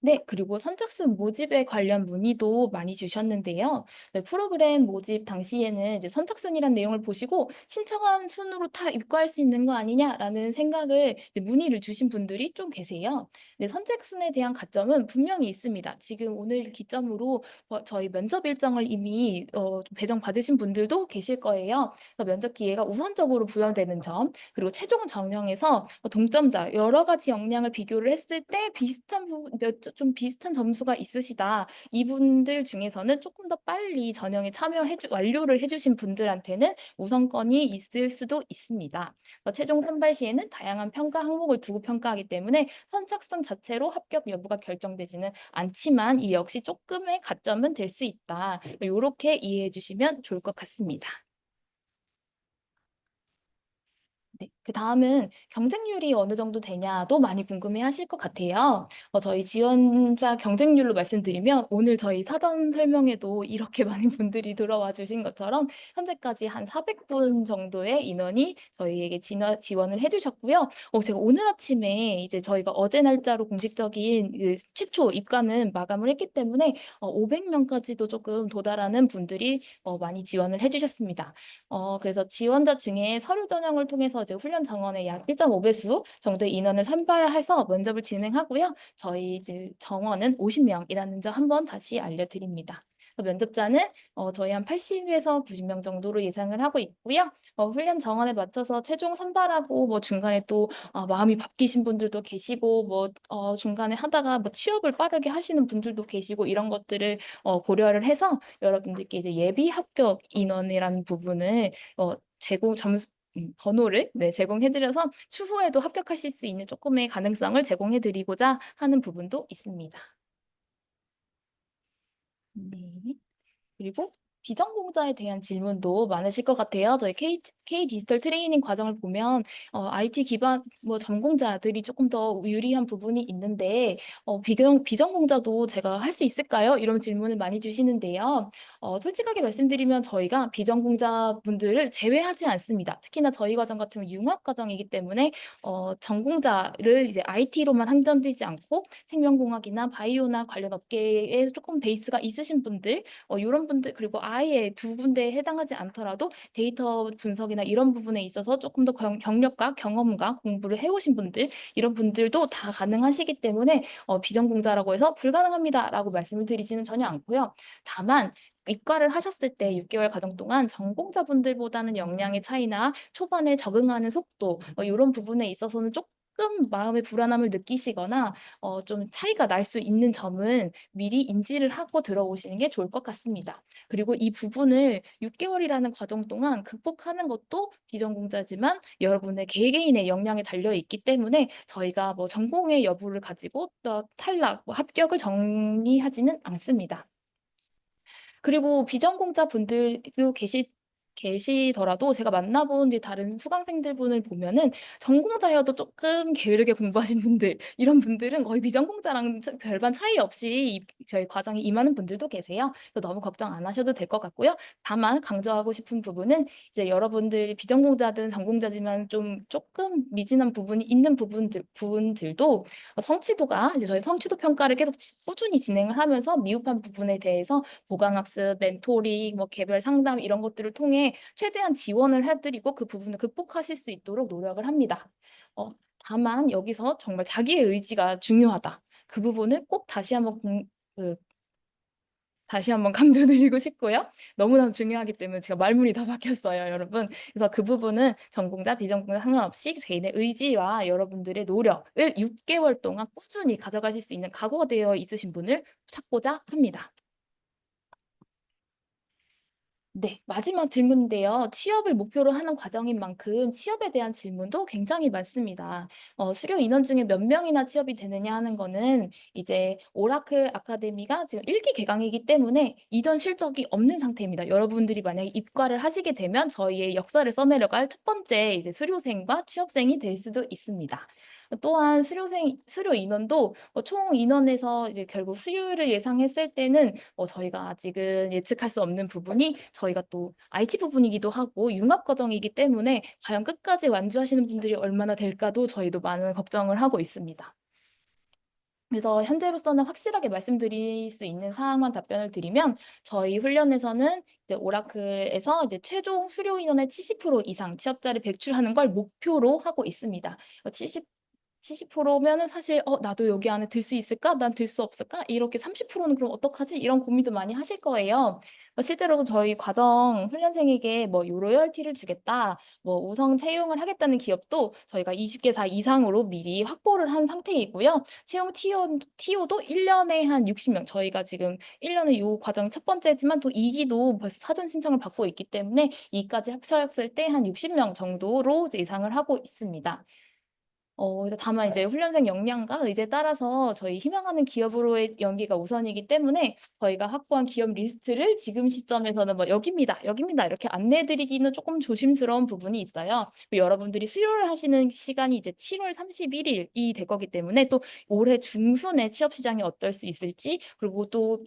네, 그리고 선착순 모집에 관련 문의도 많이 주셨는데요. 네, 프로그램 모집 당시에는 이제 선착순이란 내용을 보시고 신청한 순으로 다 입과할 수 있는 거 아니냐라는 생각을 이제 문의를 주신 분들이 좀 계세요. 네, 선착순에 대한 가점은 분명히 있습니다. 지금 오늘 기점으로 저희 면접 일정을 이미 배정 받으신 분들도 계실 거예요. 그래서 면접 기회가 우선적으로 부여되는 점, 그리고 최종 전형에서 동점자 여러 가지 역량을 비교를 했을 때 비슷한 좀 비슷한 점수가 있으시다. 이분들 중에서는 조금 더 빨리 전형에 완료를 해 주신 분들한테는 우선권이 있을 수도 있습니다. 최종 선발 시에는 다양한 평가 항목을 두고 평가하기 때문에 선착순 자체로 합격 여부가 결정되지는 않지만 이 역시 조금의 가점은 될 수 있다. 요렇게 이해해 주시면 좋을 것 같습니다. 네. 그다음은 경쟁률이 어느 정도 되냐도 많이 궁금해하실 것 같아요. 저희 지원자 경쟁률로 말씀드리면 오늘 저희 사전 설명에도 이렇게 많은 분들이 들어와 주신 것처럼 현재까지 한 400분 정도의 인원이 저희에게 지원을 해 주셨고요. 제가 오늘 아침에 이제 저희가 어제 날짜로 공식적인 그 최초 입관은 마감을 했기 때문에 500명까지도 조금 도달하는 분들이 많이 지원을 해 주셨습니다. 그래서 지원자 중에 서류 전형을 통해서 이제 훈련 정원의 약 1.5배수 정도의 인원을 선발해서 면접을 진행하고요. 저희 이제 정원은 50명이라는 점 한번 다시 알려드립니다. 면접자는 저희 한 80에서 90명 정도로 예상을 하고 있고요. 훈련 정원에 맞춰서 최종 선발하고 뭐 중간에 또 마음이 바뀌신 분들도 계시고 뭐 중간에 하다가 뭐 취업을 빠르게 하시는 분들도 계시고 이런 것들을 고려를 해서 여러분들께 이제 예비 합격 인원이라는 부분을 제공 점수 번호를 제공해 드려서 추후에도 합격하실 수 있는 쪼끔의 가능성을 제공해 드리고자 하는 부분도 있습니다. 네. 그리고 비전공자에 대한 질문도 많으실 것 같아요. 저희 K 디지털 트레이닝 과정을 보면 IT 기반 뭐 전공자들이 조금 더 유리한 부분이 있는데 비전공자도 제가 할 수 있을까요? 이런 질문을 많이 주시는데요. 솔직하게 말씀드리면 저희가 비전공자분들을 제외하지 않습니다. 특히나 저희 과정 같은 경우 융합 과정이기 때문에 전공자를 이제 IT로만 한정되지 않고 생명공학이나 바이오나 관련 업계에 조금 베이스가 있으신 분들 요런 분들 그리고 아예 두 군데에 해당하지 않더라도 데이터 분석이나 이런 부분에 있어서 조금 더 경력과 경험과 공부를 해 오신 분들 이런 분들도 다 가능하시기 때문에 "비전공자라고 해서 불가능합니다."라고 말씀을 드리지는 전혀 않고요. 다만 입과를 하셨을 때 6개월 과정 동안 전공자분들보다는 역량의 차이나 초반에 적응하는 속도 요런 부분에 있어서는 쪼끔 마음의 불안함을 느끼시거나 좀 차이가 날 수 있는 점은 미리 인지를 하고 들어오시는 게 좋을 것 같습니다. 그리고 이 부분을 6개월이라는 과정 동안 극복하는 것도 비전공자지만 여러분의 개개인의 역량에 달려 있기 때문에 저희가 뭐 전공의 여부를 가지고 또 탈락, 뭐 합격을 정의하지는 않습니다. 그리고 비전공자 분들도 계시더라도 제가 만나본 이제 다른 수강생들 분을 보면은 전공자여도 쪼끔 게으르게 공부하신 분들 이런 분들은 거의 비전공자랑 별반 차이 없이 저희 과정에 임하는 분들도 계세요. 그래서 너무 걱정 안 하셔도 될 것 같고요. 다만 강조하고 싶은 부분은 이제 여러분들이 비전공자든 전공자지만 좀 쪼끔 미진한 부분이 있는 부분들도 성취도가 이제 저희 성취도 평가를 계속 꾸준히 진행을 하면서 미흡한 부분에 대해서 보강학습, 멘토링, 뭐 개별 상담 이런 것들을 통해 최대한 지원을 해 드리고 그 부분을 극복하실 수 있도록 노력을 합니다. 다만 여기서 정말 자기의 의지가 중요하다. 그 부분을 꼭 다시 한번 강조드리고 싶고요. 너무나도 중요하기 때문에 제가 말문이 다 막혔어요, 여러분. 그래서 그 부분은 전공자, 비전공자 상관없이 개인의 의지와 여러분들의 노력을 6개월 동안 꾸준히 가져가실 수 있는 각오가 되어 있으신 분을 찾고자 합니다. 네. 마지막 질문인데요. 취업을 목표로 하는 과정인 만큼 취업에 대한 질문도 굉장히 많습니다. 수료 인원 중에 몇 명이나 취업이 되느냐 하는 거는 이제 오라클 아카데미가 지금 1기 개강이기 때문에 이전 실적이 없는 상태입니다. 여러분들이 만약에 입과를 하시게 되면 저희의 역사를 써내려갈 첫 번째 이제 수료생과 취업생이 될 수도 있습니다. 또한 수료 인원도 총 인원에서 이제 결국 수료를 예상했을 때는 저희가 아직은 예측할 수 없는 부분이 저희가 또 IT 부분이기도 하고 융합 과정이기 때문에 과연 끝까지 완주하시는 분들이 얼마나 될까도 저희도 많은 걱정을 하고 있습니다. 그래서 현재로서는 확실하게 말씀드릴 수 있는 사항만 답변을 드리면 저희 훈련에서는 이제 오라클에서 이제 최종 수료 인원의 70% 이상 취업자를 배출하는 걸 목표로 하고 있습니다. 70%면은 사실 '나도 여기 안에 들 수 있을까? 난 들 수 없을까?' 이렇게 30%는 '그럼 어떡하지?' 이런 고민도 많이 하실 거예요. 실제로 저희 과정 훈련생에게 뭐 요 로열티를 주겠다, 뭐 우성 채용을 하겠다는 기업도 저희가 20개사 이상으로 미리 확보를 한 상태이고요. 채용 TO도 1 년에 한 60명, 저희가 지금 1 년에 요 과정 첫 번째지만 또 2 기도 벌써 사전 신청을 받고 있기 때문에 2 까지 합쳤을 때 한 60명 정도로 이제 예상을 하고 있습니다. 그래서 다만 이제 훈련생 역량과 의지에 따라서 저희 희망하는 기업으로의 연기가 우선이기 때문에 저희가 확보한 기업 리스트를 지금 시점에서는 뭐 "여깁니다. 여깁니다." 이렇게 안내해 드리기는 쪼끔 조심스러운 부분이 있어요. 여러분들이 수료를 하시는 시간이 이제 7월 31 일이 될 거기 때문에 또 올해 중순에 취업 시장이 어떨 수 있을지, 그리고 또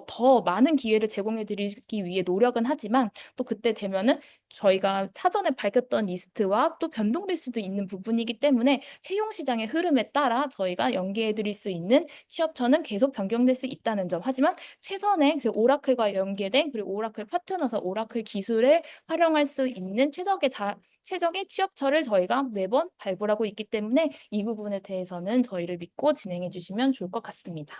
더 많은 기회를 제공해 드리기 위해 노력은 하지만 또 그때 되면은 저희가 사전에 밝혔던 리스트와 또 변동될 수도 있는 부분이기 때문에 채용 시장의 흐름에 따라 저희가 연계해 드릴 수 있는 취업처는 계속 변경될 수 있다는 점. 하지만 최선의 그 오라클과 연계된, 그리고 오라클 파트너서 오라클 기술을 활용할 수 있는 최적의 취업처를 저희가 매번 발굴하고 있기 때문에 이 부분에 대해서는 저희를 믿고 진행해 주시면 좋을 것 같습니다.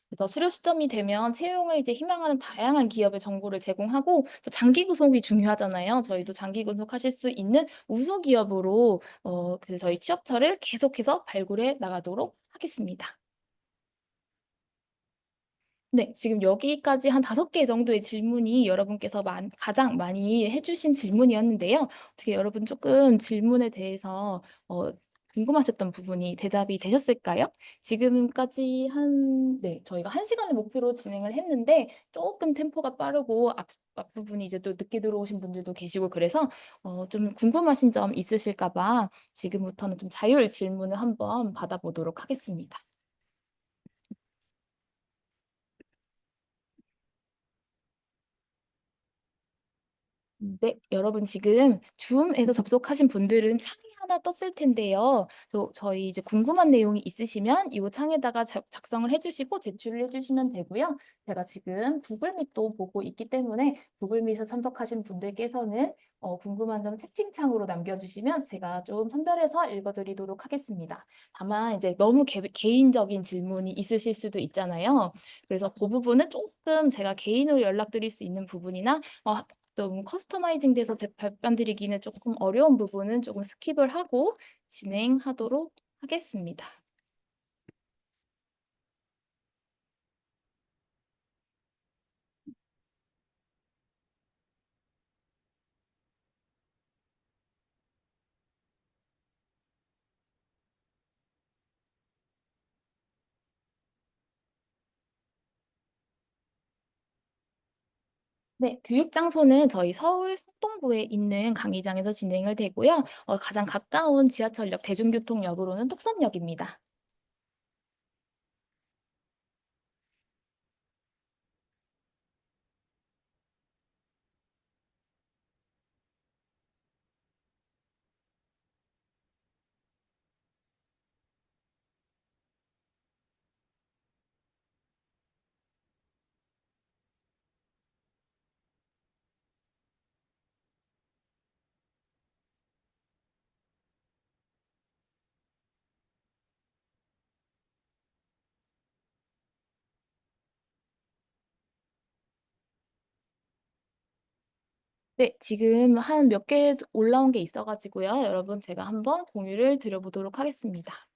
그래서 수료 시점이 되면 채용을 이제 희망하는 다양한 기업의 정보를 제공하고, 또 장기 구속이 중요하잖아요. 저희도 장기 구속하실 수 있는 우수 기업으로 저희 취업처를 계속해서 발굴해 나가도록 하겠습니다. 네. 지금 여기까지 한 5개 정도의 질문이 여러분께서 가장 많이 해 주신 질문이었는데요. 어떻게 여러분 조금 질문에 대해서 궁금하셨던 부분이 대답이 되셨을까요? 지금까지 저희가 1 시간을 목표로 진행을 했는데 조금 템포가 빠르고 앞부분이 이제 또 늦게 들어오신 분들도 계시고, 그래서 좀 궁금하신 점 있으실까 봐 지금부터는 좀 자율 질문을 한번 받아 보도록 하겠습니다. 네. 여러분 지금 줌에서 접속하신 분들은 창이 하나 떴을 텐데요. 저희 이제 궁금한 내용이 있으시면 이 창에다가 작성을 해 주시고 제출을 해 주시면 되고요. 제가 지금 구글 미도 보고 있기 때문에 구글 미에 참석하신 분들께서는 궁금한 점 채팅창으로 남겨 주시면 제가 좀 선별해서 읽어 드리도록 하겠습니다. 다만 이제 너무 개인적인 질문이 있으실 수도 있잖아요. 그래서 그 부분은 조금 제가 개인으로 연락드릴 수 있는 부분이나 너무 커스터마이징 돼서 답변 드리기는 조금 어려운 부분은 조금 스킵을 하고 진행하도록 하겠습니다. 네. 교육 장소는 저희 서울 성동구에 있는 강의장에서 진행을 되고요. 가장 가까운 지하철역, 대중교통역으로는 뚝섬역입니다. 네. 지금 한 몇 개 올라온 게 있어 가지고요. 여러분 제가 한번 공유를 드려 보도록 하겠습니다.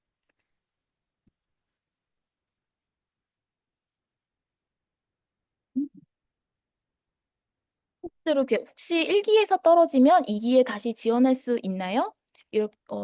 실제로 이렇게 "혹시 1 기에서 떨어지면 2 기에 다시 지원할 수 있나요?"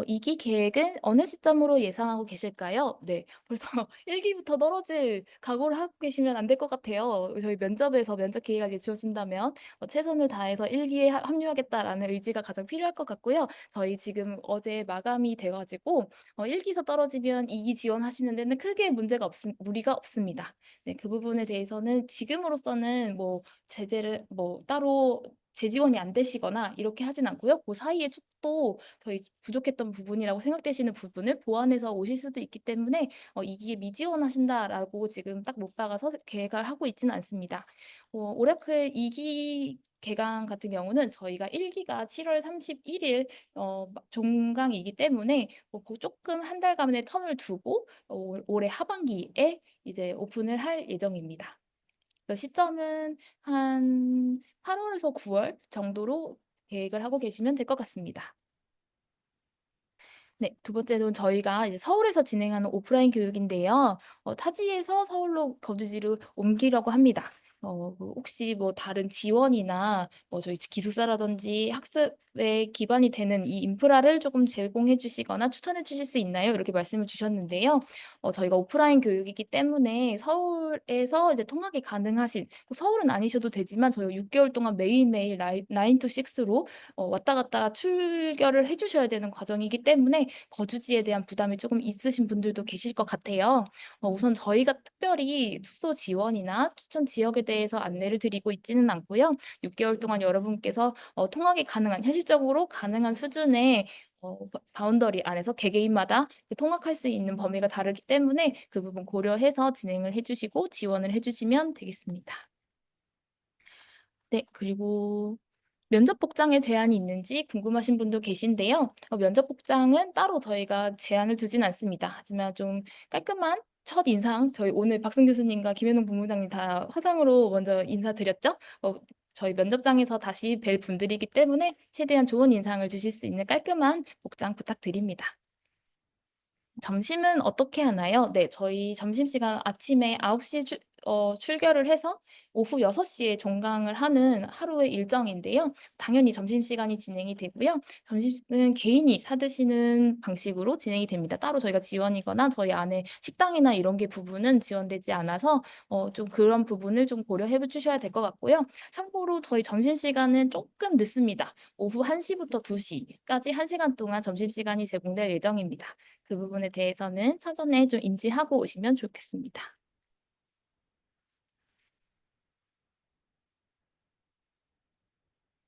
2기 계획은 어느 시점으로 예상하고 계실까요? 네. 벌써 1 기부터 떨어질 각오를 하고 계시면 안 될 것 같아요. 저희 면접에서 면접 기회가 이제 주어진다면 "최선을 다해서 1 기에 합류하겠다."라는 의지가 가장 필요할 것 같고요. 저희 지금 어제 마감이 돼 가지고 1 기에서 떨어지면 2기 지원하시는 데는 크게 무리가 없습니다. 네. 그 부분에 대해서는 지금으로서는 뭐 제재를 뭐 따로 재지원이 안 되시거나 이렇게 하진 않고요. 그 사이에 또 저희 부족했던 부분이라고 생각되시는 부분을 보완해서 오실 수도 있기 때문에 이게 미지원하신다라고 지금 딱 못 박아서 계획을 하고 있지는 않습니다. 오라클 2기 개강 같은 경우는 저희가 1기가 7월 31일 종강이기 때문에 조금 한 달간의 텀을 두고 올해 하반기에 이제 오픈을 할 예정입니다. 시점은 한 8월에서 9월 정도로 계획을 하고 계시면 될 것 같습니다. 네, 두 번째는 저희가 이제 서울에서 진행하는 오프라인 교육인데요. 타지에서 서울로 거주지를 옮기려고 합니다. 혹시 뭐 다른 지원이나 저희 기숙사라든지 학습에 기반이 되는 이 인프라를 조금 제공해 주시거나 추천해 주실 수 있나요? 이렇게 말씀을 주셨는데요. 저희가 오프라인 교육이기 때문에 서울에서 이제 통학이 가능하신, 서울은 아니셔도 되지만 저희가 6개월 동안 매일매일 9 to 6로 왔다 갔다 출결을 해 주셔야 되는 과정이기 때문에 거주지에 대한 부담이 조금 있으신 분들도 계실 것 같아요. 우선 저희가 특별히 숙소 지원이나 추천 지역에 대해서 안내를 드리고 있지는 않고요. 6개월 동안 여러분께서 통학이 가능한, 현실적으로 가능한 수준의 바운더리 안에서 개개인마다 통학할 수 있는 범위가 다르기 때문에 그 부분 고려해서 진행을 해주시고 지원을 해주시면 되겠습니다. 네, 그리고 면접 복장에 제한이 있는지 궁금하신 분도 계신데요. 면접 복장은 따로 저희가 제한을 두진 않습니다. 하지만 좀 깔끔한 첫 인상, 저희 오늘 박승 교수님과 김현웅 본부장님 다 화상으로 먼저 인사드렸죠? 저희 면접장에서 다시 뵐 분들이기 때문에 최대한 좋은 인상을 주실 수 있는 깔끔한 복장 부탁드립니다. 점심은 어떻게 하나요? 네, 저희 점심시간 아침에 9시 출결을 해서 오후 6시에 종강을 하는 하루의 일정인데요. 당연히 점심시간이 진행이 되고요. 점심은 개인이 사 드시는 방식으로 진행이 됩니다. 따로 저희가 지원이거나 저희 안에 식당이나 이런 게 부분은 지원되지 않아서 좀 그런 부분을 좀 고려해 주셔야 될 것 같고요. 참고로 저희 점심시간은 조금 늦습니다. 오후 1시부터 2시까지 1시간 동안 점심시간이 제공될 예정입니다. 그 부분에 대해서는 사전에 좀 인지하고 오시면 좋겠습니다.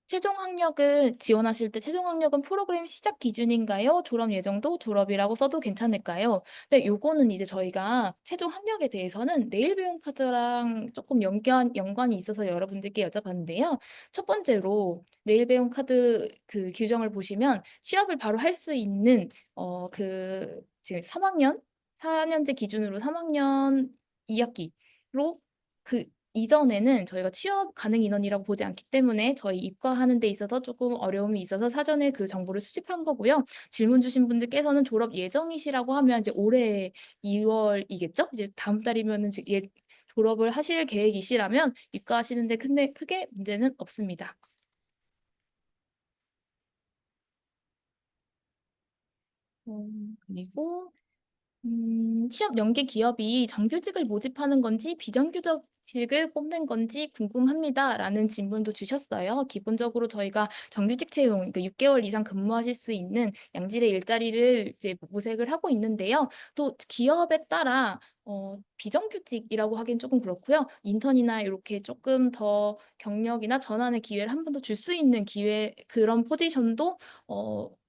최종 학력은 지원하실 때 최종 학력은 프로그램 시작 기준인가요? 졸업 예정도 졸업이라고 써도 괜찮을까요? 네, 요거는 이제 저희가 최종 학력에 대해서는 내일 배움 카드랑 조금 연관이 있어서 여러분들께 여쭤봤는데요. 첫 번째로 내일 배움 카드 그 규정을 보시면 취업을 바로 할 수 있는 지금 3학년 4년제 기준으로 3학년 2학기로 그 이전에는 저희가 취업 가능 인원이라고 보지 않기 때문에 저희 입과하는 데 있어서 조금 어려움이 있어서 사전에 그 정보를 수집한 거고요. 질문 주신 분들께서는 졸업 예정이시라고 하면 이제 올해 2월이겠죠? 이제 다음 달이면은 졸업을 하실 계획이시라면 입과하시는데 근데 크게 문제는 없습니다. 그리고 취업 연계 기업이 정규직을 모집하는 건지 비정규직을 뽑는 건지 궁금합니다라는 질문도 주셨어요. 기본적으로 저희가 정규직 채용, 그러니까 6개월 이상 근무하실 수 있는 양질의 일자리를 이제 모색을 하고 있는데요. 또 기업에 따라 비정규직이라고 하긴 조금 그렇고요. 인턴이나 이렇게 조금 더 경력이나 전환의 기회를 한 번 더 줄 수 있는 그런 포지션도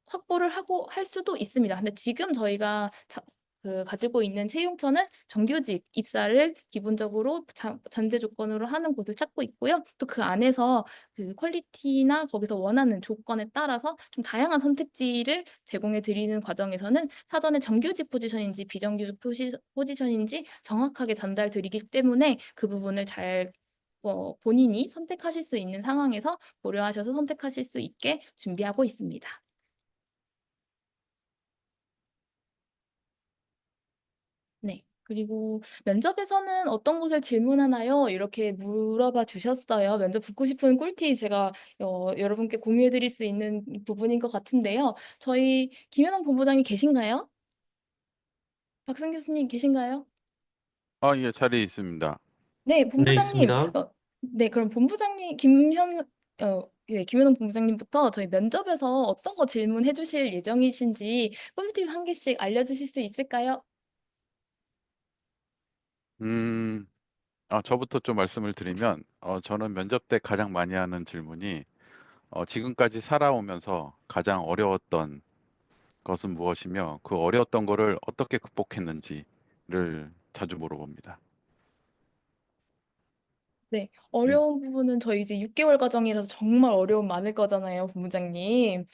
확보를 하고 할 수도 있습니다. 근데 지금 저희가 가지고 있는 채용처는 정규직 입사를 기본적으로 전제 조건으로 하는 곳을 찾고 있고요. 또 그 안에서 그 퀄리티나 거기서 원하는 조건에 따라서 좀 다양한 선택지를 제공해 드리는 과정에서는 사전에 정규직 포지션인지 비정규직 포지션인지 정확하게 전달 드리기 때문에 그 부분을 잘 본인이 선택하실 수 있는 상황에서 고려하셔서 선택하실 수 있게 준비하고 있습니다. 네. 그리고 면접에서는 어떤 것을 질문하나요? 이렇게 물어봐 주셨어요. 면접 붙고 싶은 꿀팁 제가 여러분께 공유해 드릴 수 있는 부분인 것 같은데요. 저희 김현웅 본부장님 계신가요? 박승 교수님 계신가요? 예, 자리에 있습니다. 네, 네, 본부장님. 있습니다. 네, 그럼 본부장님 네, 김현웅 본부장님부터 저희 면접에서 어떤 거 질문해 주실 예정이신지 꿀팁 한 개씩 알려 주실 수 있을까요? 저부터 좀 말씀을 드리면, 저는 면접 때 가장 많이 하는 질문이, 지금까지 살아오면서 가장 어려웠던 것은 무엇이며 그 어려웠던 거를 어떻게 극복했는지를 자주 물어봅니다. 네, 음, 어려운 부분은 저희 이제 6개월 과정이라서 정말 어려움 많을 거잖아요, 본부장님.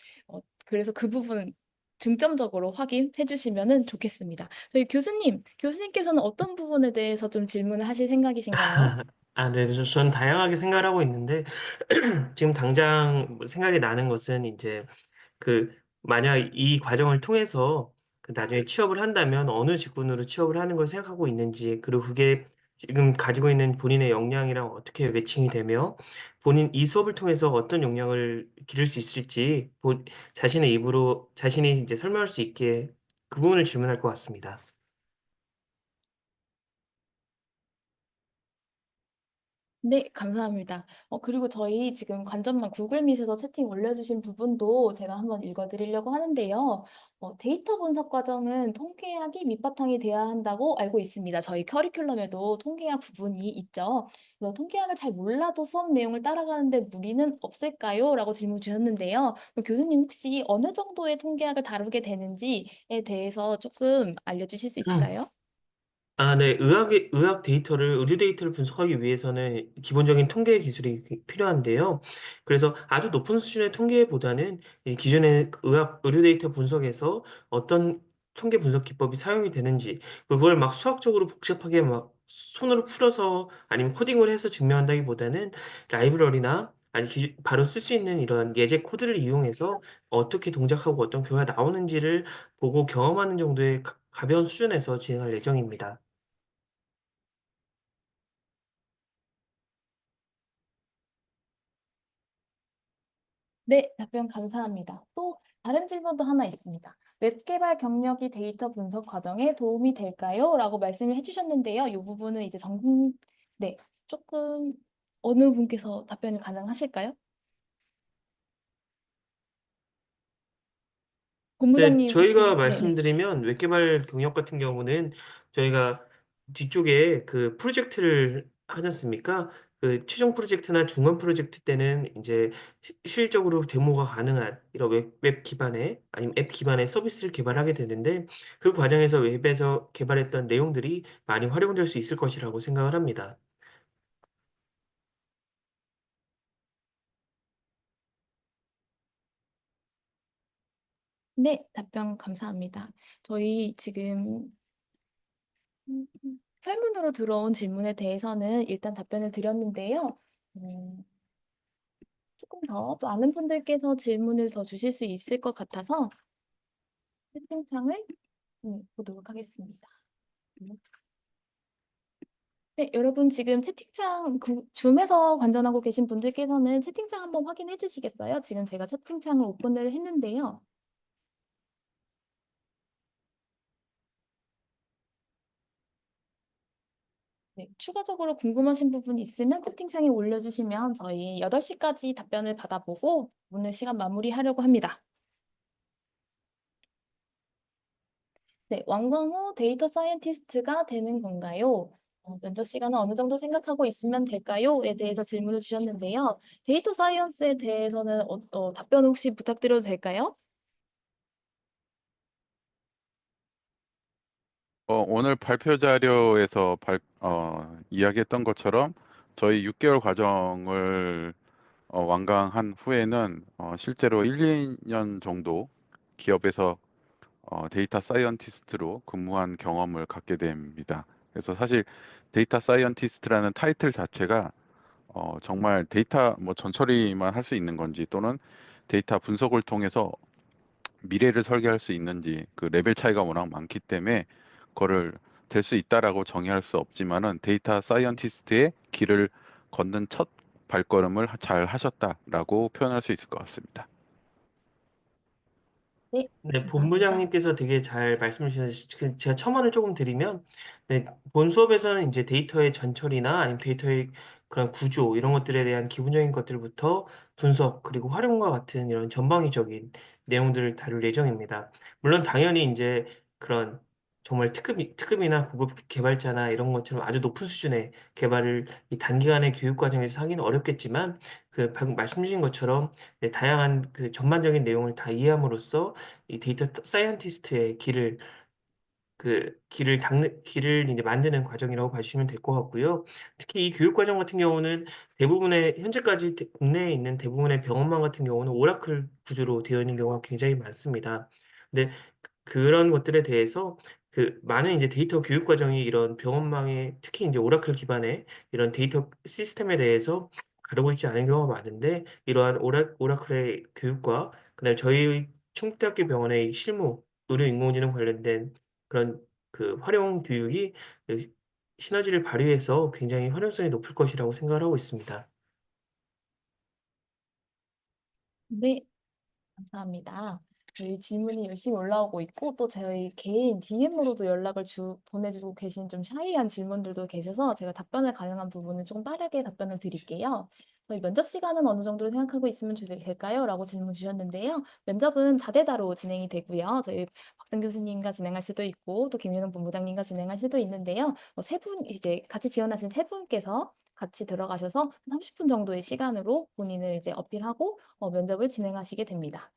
그래서 그 부분 중점적으로 확인해 주시면 좋겠습니다. 저희 교수님께서는 어떤 부분에 대해서 좀 질문을 하실 생각이신가요? 네. 전 다양하게 생각을 하고 있는데, 지금 당장 뭐 생각이 나는 것은 이제 그 만약 이 과정을 통해서 그 나중에 취업을 한다면 어느 직군으로 취업을 하는 걸 생각하고 있는지, 그리고 그게 지금 가지고 있는 본인의 역량이랑 어떻게 매칭이 되며 본인 이 수업을 통해서 어떤 역량을 기를 수 있을지 자신의 입으로 자신이 이제 설명할 수 있게 그 부분을 질문할 것 같습니다. 네, 감사합니다. 그리고 저희 지금 관전만 구글 밑에서 채팅 올려주신 부분도 제가 한번 읽어드리려고 하는데요. 데이터 분석 과정은 통계학이 밑바탕이 돼야 한다고 알고 있습니다. 저희 커리큘럼에도 통계학 부분이 있죠. 그래서 통계학을 잘 몰라도 수업 내용을 따라가는데 무리는 없을까요? 라고 질문 주셨는데요. 교수님 혹시 어느 정도의 통계학을 다루게 되는지에 대해서 조금 알려주실 수 있을까요? 네. 의학 데이터를 의료 데이터를 분석하기 위해서는 기본적인 통계 기술이 필요한데요. 그래서 아주 높은 수준의 통계보다는 이 기존의 의료 데이터 분석에서 어떤 통계 분석 기법이 사용이 되는지, 그걸 막 수학적으로 복잡하게 막 손으로 풀어서 아니면 코딩을 해서 증명한다기보다는 라이브러리나 아니 바로 쓸 수 있는 이런 예제 코드를 이용해서 어떻게 동작하고 어떤 결과가 나오는지를 보고 경험하는 정도의 가벼운 수준에서 진행할 예정입니다. 네, 답변 감사합니다. 또 다른 질문도 하나 있습니다. 웹 개발 경력이 데이터 분석 과정에 도움이 될까요? 라고 말씀을 해주셨는데요. 이 부분은 이제 네, 조금 어느 분께서 답변이 가능하실까요? 네, 본부장님 저희가 혹시, 네네. 말씀드리면 웹개발 경력 같은 경우는 저희가 뒤쪽에 그 프로젝트를 하지 않습니까? 그 최종 프로젝트나 중간 프로젝트 때는 이제 실질적으로 데모가 가능한 이런 웹 기반의 아니면 앱 기반의 서비스를 개발하게 되는데 그 과정에서 웹에서 개발했던 내용들이 많이 활용될 수 있을 것이라고 생각을 합니다. 네, 답변 감사합니다. 저희 지금 설문으로 들어온 질문에 대해서는 일단 답변을 드렸는데요. 음, 조금 더 많은 분들께서 질문을 더 주실 수 있을 것 같아서 채팅창을 보도록 하겠습니다. 네, 여러분 지금 채팅창 줌에서 관전하고 계신 분들께서는 채팅창 한번 확인해 주시겠어요? 지금 제가 채팅창을 오픈을 했는데요. 네, 추가적으로 궁금하신 부분이 있으면 채팅창에 올려주시면 저희 8시까지 답변을 받아보고 오늘 시간 마무리하려고 합니다. 네, 완광 후 데이터 사이언티스트가 되는 건가요? 면접 시간은 어느 정도 생각하고 있으면 될까요?에 대해서 질문을 주셨는데요. 데이터 사이언스에 대해서는 답변 혹시 부탁드려도 될까요? 오늘 발표 자료에서 이야기했던 것처럼 저희 6개월 과정을 완강한 후에는 실제로 1, 2년 정도 기업에서 데이터 사이언티스트로 근무한 경험을 갖게 됩니다. 그래서 사실 데이터 사이언티스트라는 타이틀 자체가 정말 데이터 뭐 전처리만 할 수 있는 건지 또는 데이터 분석을 통해서 미래를 설계할 수 있는지 그 레벨 차이가 워낙 많기 때문에 그거를 될 수 있다라고 정의할 수 없지만은 데이터 사이언티스트의 길을 걷는 첫 발걸음을 잘 하셨다라고 표현할 수 있을 것 같습니다. 네, 네, 감사합니다. 본부장님께서 되게 잘 말씀을 주셔서 제가 첨언을 조금 드리면, 네, 본 수업에서는 이제 데이터의 전처리나 아니면 데이터의 그런 구조 이런 것들에 대한 기본적인 것들부터 분석 그리고 활용과 같은 이런 전방위적인 내용들을 다룰 예정입니다. 물론 당연히 이제 그런 정말 특급이나 고급 개발자나 이런 것처럼 아주 높은 수준의 개발을 이 단기간의 교육 과정에서 하기는 어렵겠지만 방금 말씀 주신 것처럼 다양한 전반적인 내용을 다 이해함으로써 이 데이터 사이언티스트의 길을 이제 만드는 과정이라고 봐주시면 될 것 같고요. 특히 이 교육 과정 같은 경우는 대부분의 현재까지 국내에 있는 대부분의 병원망 같은 경우는 오라클 구조로 되어 있는 경우가 굉장히 많습니다. 근데 그런 것들에 대해서 많은 이제 데이터 교육 과정이 이런 병원망에 특히 인제 오라클 기반의 이런 데이터 시스템에 대해서 다루고 있지 않은 경우가 많은데 이러한 오라클의 교육과 그다음에 저희 충북대학교 병원의 실무, 의료 인공지능 관련된 그런 활용 교육이 시너지를 발휘해서 굉장히 활용성이 높을 것이라고 생각을 하고 있습니다. 네. 감사합니다. 저희 질문이 열심히 올라오고 있고 또 저희 개인 DM으로도 연락을 보내주고 계신 좀 샤이한 질문들도 계셔서 제가 답변을 가능한 부분은 좀 빠르게 답변을 드릴게요. 저희 면접 시간은 어느 정도로 생각하고 있으면 될까요? 라고 질문 주셨는데요. 면접은 다대다로 진행이 되고요. 저희 박승 교수님과 진행할 수도 있고 또 김윤웅 본부장님과 진행할 수도 있는데요. 세 분 이제 같이 지원하신 세 분께서 같이 들어가셔서 30분 정도의 시간으로 본인을 이제 어필하고 면접을 진행하시게 됩니다.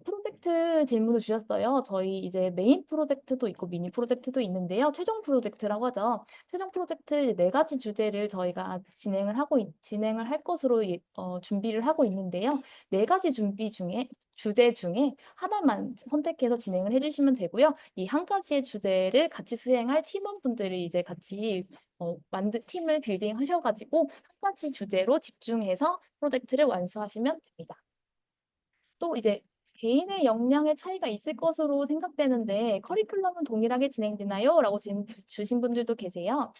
프로젝트 질문을 주셨어요. 저희 이제 메인 프로젝트도 있고 미니 프로젝트도 있는데요. 최종 프로젝트라고 하죠. 최종 프로젝트 네 가지 주제를 저희가 진행을 할 것으로 준비를 하고 있는데요. 네 가지 주제 중에 하나만 선택해서 진행을 해주시면 되고요. 이 한 가지의 주제를 같이 수행할 팀원분들이 이제 같이 팀을 빌딩 하셔가지고 한 가지 주제로 집중해서 프로젝트를 완수하시면 됩니다. 또 이제 개인의 역량의 차이가 있을 것으로 생각되는데 커리큘럼은 동일하게 진행되나요? 라고 질문 주신 분들도 계세요.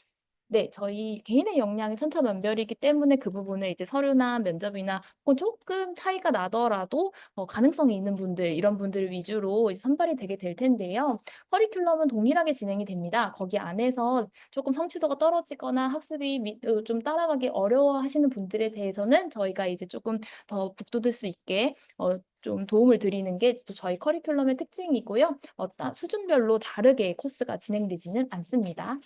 네, 저희 개인의 역량이 천차만별이기 때문에 그 부분을 이제 서류나 면접이나 혹은 조금 차이가 나더라도 가능성이 있는 분들, 이런 분들 위주로 이제 선발이 되게 될 텐데요. 커리큘럼은 동일하게 진행이 됩니다. 거기 안에서 조금 성취도가 떨어지거나 학습이 좀 따라가기 어려워하시는 분들에 대해서는 저희가 이제 조금 더 북돋을 수 있게 좀 도움을 드리는 게 또 저희 커리큘럼의 특징이고요. 수준별로 다르게 코스가 진행되지는 않습니다.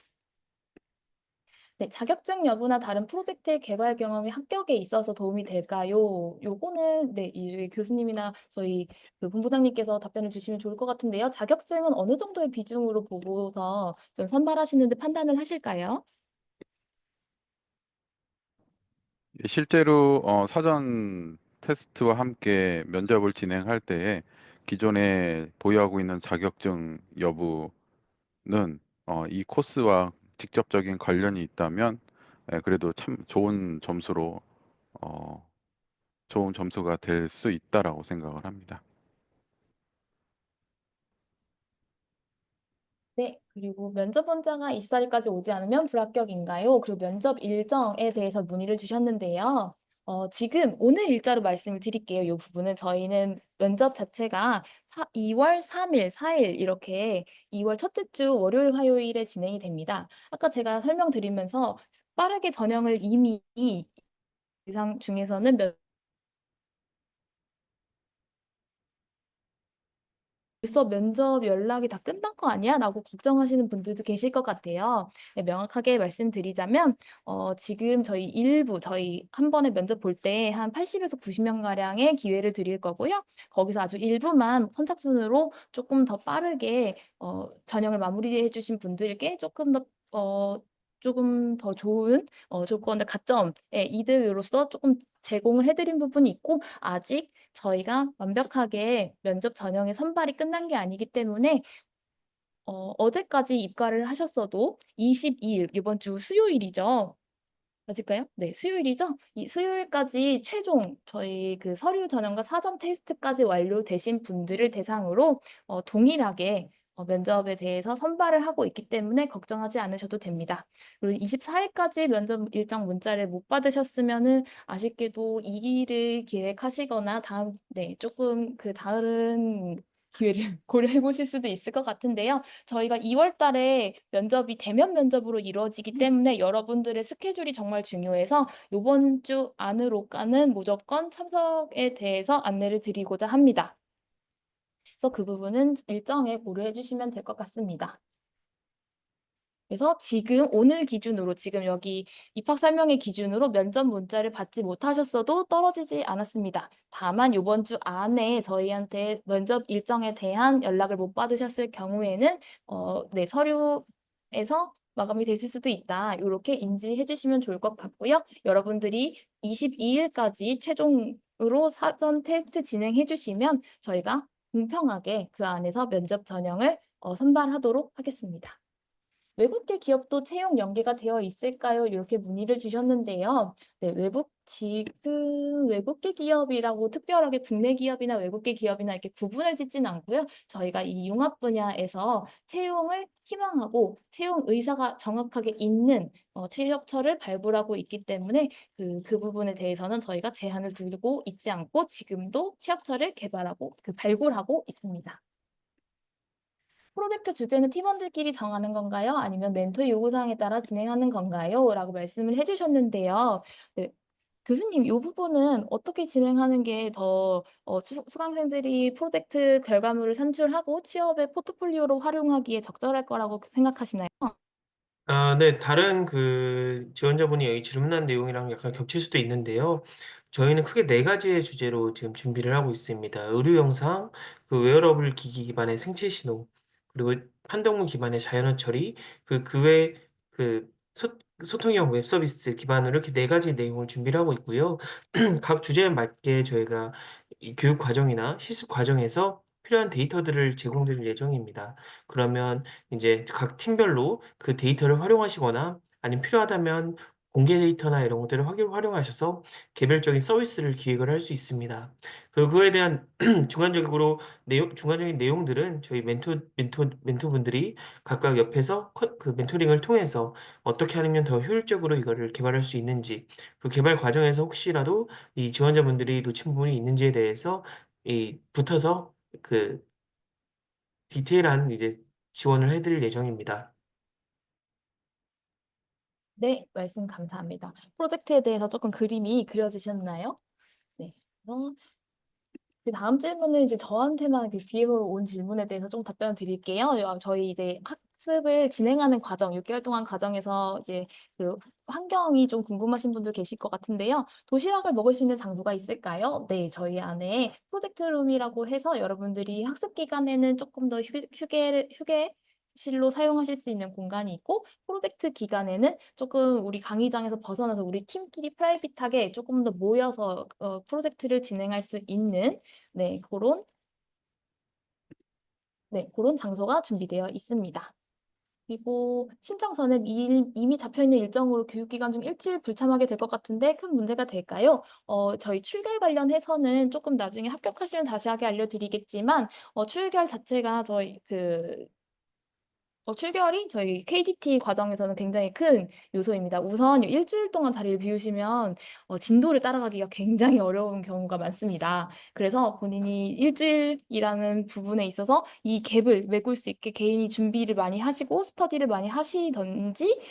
네, 자격증 여부나 다른 프로젝트의 개발 경험이 합격에 있어서 도움이 될까요? 요거는 네, 이 교수님이나 저희 본부장님께서 답변을 주시면 좋을 것 같은데요. 자격증은 어느 정도의 비중으로 보고서 좀 선발하시는데 판단을 하실까요? 실제로 사전 테스트와 함께 면접을 진행할 때에 기존에 보유하고 있는 자격증 여부는 이 코스와 직접적인 관련이 있다면 그래도 참 어, 좋은 점수가 될 수 있다라고 생각을 합니다. 네, 그리고 면접 원자가 24일까지 오지 않으면 불합격인가요? 그리고 면접 일정에 대해서 문의를 주셨는데요. 지금 오늘 일자로 말씀을 드릴게요. 이 부분은 저희는 면접 자체가 2월 3일, 4일 이렇게 2월 첫째 주 월요일, 화요일에 진행이 됩니다. 아까 제가 설명드리면서 빠르게 전형을 이미 이상 중에서는 벌써 면접 연락이 다 끝난 거 아니야? 라고 걱정하시는 분들도 계실 것 같아요. 네, 명확하게 말씀드리자면, 지금 저희 한 번에 면접 볼 때 한 80에서 90명가량의 기회를 드릴 거고요. 거기서 아주 일부만 선착순으로 조금 더 빠르게, 전형을 마무리해 주신 분들께 조금 더 좋은 조건을 가점의 이득으로서 조금 제공을 해드린 부분이 있고, 아직 저희가 완벽하게 면접 전형의 선발이 끝난 게 아니기 때문에 어제까지 입과를 하셨어도 22일, 이번 주 수요일이죠. 맞을까요? 네, 수요일이죠. 이 수요일까지 최종 저희 서류 전형과 사전 테스트까지 완료되신 분들을 대상으로 동일하게 면접에 대해서 선발을 하고 있기 때문에 걱정하지 않으셔도 됩니다. 그리고 24일까지 면접 일정 문자를 못 받으셨으면은 아쉽게도 2기를 계획하시거나 조금 다른 기회를 고려해 보실 수도 있을 것 같은데요. 저희가 2월 달에 면접이 대면 면접으로 이루어지기 때문에 여러분들의 스케줄이 정말 중요해서 이번 주 안으로까는 무조건 참석에 대해서 안내를 드리고자 합니다. 그래서 그 부분은 일정에 고려해 주시면 될 것 같습니다. 그래서 지금 오늘 기준으로 지금 여기 입학 설명회 기준으로 면접 문자를 받지 못하셨어도 떨어지지 않았습니다. 다만 요번 주 안에 저희한테 면접 일정에 대한 연락을 못 받으셨을 경우에는 네, 서류에서 마감이 됐을 수도 있다. 요렇게 인지해 주시면 좋을 것 같고요. 여러분들이 22일까지 최종으로 사전 테스트 진행해 주시면 저희가 공평하게 그 안에서 면접 전형을 선발하도록 하겠습니다. 외국계 기업도 채용 연계가 되어 있을까요? 이렇게 문의를 주셨는데요. 네, 지금 외국계 기업이라고 특별하게 국내 기업이나 외국계 기업이나 이렇게 구분을 짓진 않고요. 저희가 이 융합 분야에서 채용을 희망하고 채용 의사가 정확하게 있는 취업처를 발굴하고 있기 때문에 그 부분에 대해서는 저희가 제한을 두고 있지 않고 지금도 취업처를 개발하고 발굴하고 있습니다. 프로젝트 주제는 팀원들끼리 정하는 건가요? 아니면 멘토의 요구사항에 따라 진행하는 건가요? 라고 말씀을 해주셨는데요. 네, 교수님, 이 부분은 어떻게 진행하는 게 더 수강생들이 프로젝트 결과물을 산출하고 취업의 포트폴리오로 활용하기에 적절할 거라고 생각하시나요? 네. 다른 그 지원자분이 여기 질문한 내용이랑 약간 겹칠 수도 있는데요. 저희는 크게 4가지의 주제로 지금 준비를 하고 있습니다. 의료 영상, 그 웨어러블 기기 기반의 생체 신호, 그리고 판독문 기반의 자연어 처리, 그 외에 그 소통형 웹 서비스 기반으로 이렇게 4가지 내용을 준비를 하고 있고요. 각 주제에 맞게 저희가 이 교육 과정이나 실습 과정에서 필요한 데이터들을 제공드릴 예정입니다. 그러면 인제 각 팀별로 그 데이터를 활용하시거나 아니면 필요하다면 공개 데이터나 이런 것들을 활용하셔서 개별적인 서비스를 기획을 할 수 있습니다. 그리고 그거에 대한 중간적인 내용들은 저희 멘토분들이 각각 옆에서 그 멘토링을 통해서 어떻게 하면 더 효율적으로 이거를 개발할 수 있는지, 그 개발 과정에서 혹시라도 이 지원자분들이 놓친 부분이 있는지에 대해서 붙어서 그 디테일한 이제 지원을 해 드릴 예정입니다. 네, 말씀 감사합니다. 프로젝트에 대해서 조금 그림이 그려지셨나요? 네. 그래서 다음 질문은 이제 저한테만 DM으로 온 질문에 대해서 좀 답변을 드릴게요. 저희 이제 학습을 진행하는 과정, 6개월 동안 과정에서 이제 그 환경이 좀 궁금하신 분들 계실 것 같은데요. 도시락을 먹을 수 있는 장소가 있을까요? 네, 저희 안에 프로젝트 룸이라고 해서 여러분들이 학습 기간에는 조금 더 휴게실로 사용하실 수 있는 공간이 있고, 프로젝트 기간에는 조금 우리 강의장에서 벗어나서 우리 팀끼리 프라이빗하게 조금 더 모여서 프로젝트를 진행할 수 있는 네, 그런 장소가 준비되어 있습니다. 그리고 신청 전에 이미 잡혀있는 일정으로 교육기간 중 일주일 불참하게 될 것 같은데 큰 문제가 될까요? 저희 출결 관련해서는 조금 나중에 합격하시면 자세하게 알려드리겠지만, 출결 자체가 출결이 저희 KDT 과정에서는 굉장히 큰 요소입니다. 우선 일주일 동안 자리를 비우시면 진도를 따라가기가 굉장히 어려운 경우가 많습니다. 그래서 본인이 일주일이라는 부분에 있어서 이 갭을 메꿀 수 있게 개인이 준비를 많이 하시고 스터디를 많이 하시든지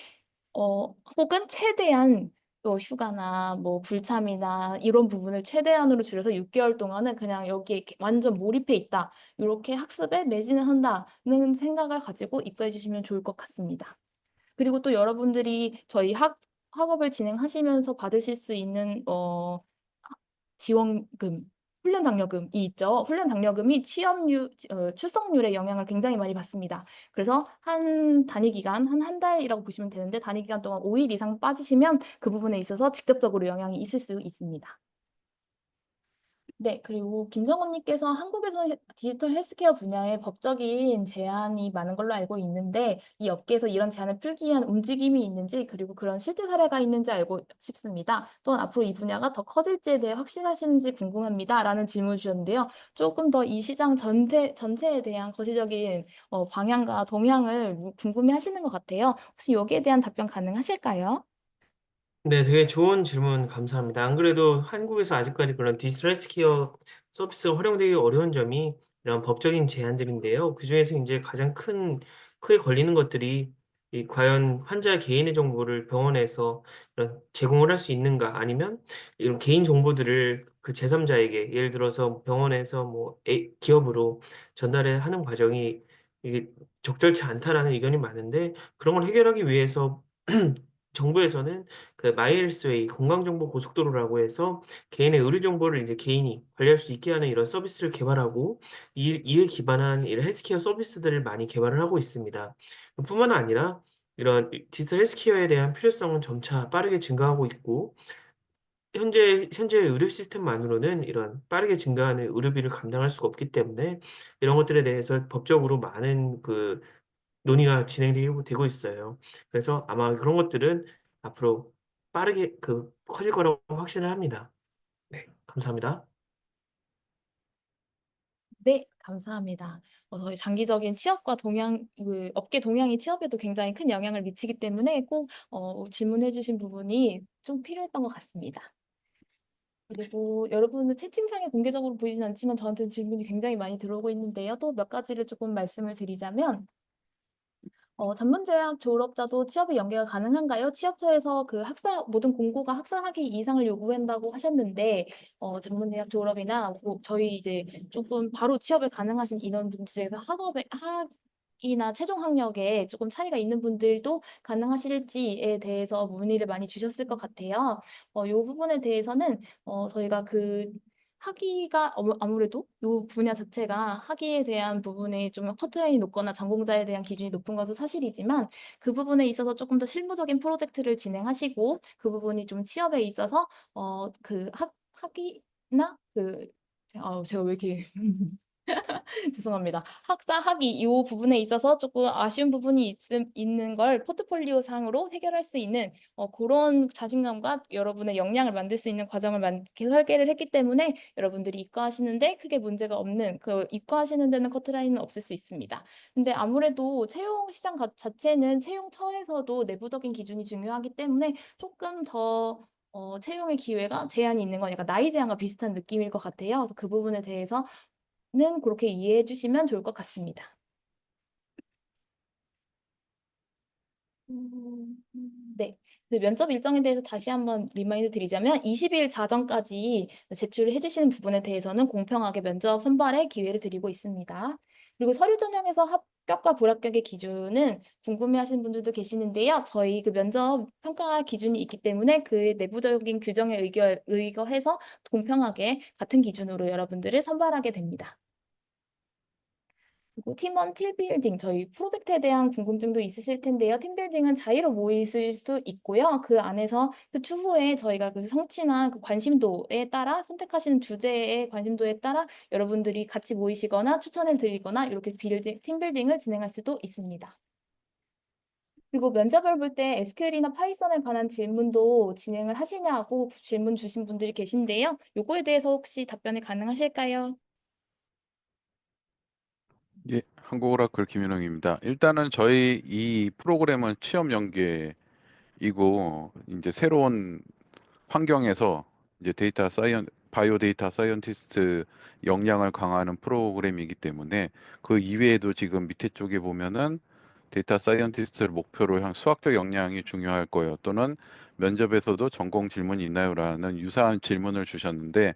혹은 최대한 또 휴가나 뭐 불참이나 이런 부분을 최대한으로 줄여서 6개월 동안은 그냥 여기에 이렇게 완전 몰입해 있다. 요렇게 학습에 매진을 한다는 생각을 가지고 입부해 주시면 좋을 것 같습니다. 그리고 또 여러분들이 저희 학업을 진행하시면서 받으실 수 있는 지원금, 훈련 장려금이 있죠. 훈련 장려금이 출석률에 영향을 굉장히 많이 받습니다. 그래서 한 단위 기간, 한 달이라고 보시면 되는데 단위 기간 동안 5일 이상 빠지시면 그 부분에 있어서 직접적으로 영향이 있을 수 있습니다. 네, 그리고 김정원 님께서 한국에서 디지털 헬스케어 분야에 법적인 제한이 많은 걸로 알고 있는데 이 업계에서 이런 제한을 풀기 위한 움직임이 있는지 그리고 그런 실제 사례가 있는지 알고 싶습니다. 또한 앞으로 이 분야가 더 커질지에 대해 확신하시는지 궁금합니다. 라는 질문 주셨는데요. 조금 더 이 시장 전체에 대한 거시적인 방향과 동향을 궁금해 하시는 것 같아요. 혹시 여기에 대한 답변 가능하실까요? 네. 되게 좋은 질문 감사합니다. 안 그래도 한국에서 아직까지 그런 디지털 헬스케어 서비스가 활용되기 어려운 점이 이런 법적인 제한들인데요. 그중에서 인제 가장 크게 걸리는 것들이 이 과연 환자 개인의 정보를 병원에서 이런 제공을 할 수 있는가 아니면 이런 개인 정보들을 그 제3자에게 예를 들어서 병원에서 뭐 기업으로 전달을 하는 과정이 이게 적절치 않다라는 의견이 많은데 그런 걸 해결하기 위해서 정부에서는 그 마일스웨이 건강정보 고속도로라고 해서 개인의 의료 정보를 이제 개인이 관리할 수 있게 하는 이런 서비스를 개발하고 이에 기반한 이런 헬스케어 서비스들을 많이 개발을 하고 있습니다. 뿐만 아니라 이런 디지털 헬스케어에 대한 필요성은 점차 빠르게 증가하고 있고 현재 의료 시스템만으로는 이런 빠르게 증가하는 의료비를 감당할 수가 없기 때문에 이런 것들에 대해서 법적으로 많은 그 논의가 되고 있어요. 그래서 아마 그런 것들은 앞으로 빠르게 커질 거라고 확신을 합니다. 네. 감사합니다. 네, 감사합니다. 저희 장기적인 취업과 업계 동향이 취업에도 굉장히 큰 영향을 미치기 때문에 꼭 질문해 주신 부분이 좀 필요했던 것 같습니다. 그리고 여러분은 채팅창에 공개적으로 보이진 않지만 저한테는 질문이 굉장히 많이 들어오고 있는데요. 또 몇 가지를 조금 말씀을 드리자면 전문대학 졸업자도 취업에 연계가 가능한가요? 취업처에서 모든 공고가 학사학위 이상을 요구한다고 하셨는데, 전문대학 졸업이나 저희 이제 조금 바로 취업을 가능하신 인원분들 중에서 학이나 최종 학력에 조금 차이가 있는 분들도 가능하실지에 대해서 문의를 많이 주셨을 것 같아요. 요 부분에 대해서는 저희가 학위가 아무래도 이 분야 자체가 학위에 대한 부분에 좀 커트라인이 높거나 전공자에 대한 기준이 높은 것도 사실이지만 그 부분에 있어서 조금 더 실무적인 프로젝트를 진행하시고 그 부분이 좀 취업에 있어서 학위나 제가 왜 이렇게 죄송합니다. 학사, 학위 이 부분에 있어서 조금 아쉬운 부분이 있는 걸 포트폴리오 상으로 해결할 수 있는 그런 자신감과 여러분의 역량을 만들 수 있는 과정을 설계를 했기 때문에 여러분들이 이과하시는데 크게 문제가 없는 이과하시는 데는 커트라인은 없을 수 있습니다. 근데 아무래도 채용 시장 자체는 채용처에서도 내부적인 기준이 중요하기 때문에 조금 더 채용의 기회가 제한이 있는 건 약간 나이 제한과 비슷한 느낌일 것 같아요. 그래서 그 부분에 대해서 는 그렇게 이해해 주시면 좋을 것 같습니다. 네. 면접 일정에 대해서 다시 한번 리마인드 드리자면 20일 자정까지 제출을 해주시는 부분에 대해서는 공평하게 면접 선발의 기회를 드리고 있습니다. 그리고 서류 전형에서 합격과 불합격의 기준은 궁금해하시는 분들도 계시는데요. 저희 면접 평가 기준이 있기 때문에 그 내부적인 규정에 의거해서 공평하게 같은 기준으로 여러분들을 선발하게 됩니다. 그리고 팀원 팀빌딩 저희 프로젝트에 대한 궁금증도 있으실 텐데요. 팀빌딩은 자유로 모이실 수 있고요. 그 안에서 추후에 저희가 성취나 관심도에 따라 선택하시는 주제의 관심도에 따라 여러분들이 같이 모이시거나 추천해 드리거나 이렇게 팀빌딩을 진행할 수도 있습니다. 그리고 면접을 볼 때 SQL이나 파이썬에 관한 질문도 진행을 하시냐고 질문 주신 분들이 계신데요. 요거에 대해서 혹시 답변이 가능하실까요? 예, 한국 오라클 김윤영입니다. 일단은 저희 이 프로그램은 취업 연계이고 이제 새로운 환경에서 이제 바이오 데이터 사이언티스트 역량을 강화하는 프로그램이기 때문에 그 이외에도 지금 밑에 쪽에 보면은 데이터 사이언티스트를 목표로 한 수학적 역량이 중요할 거예요. 또는 면접에서도 전공 질문이 있나요라는 유사한 질문을 주셨는데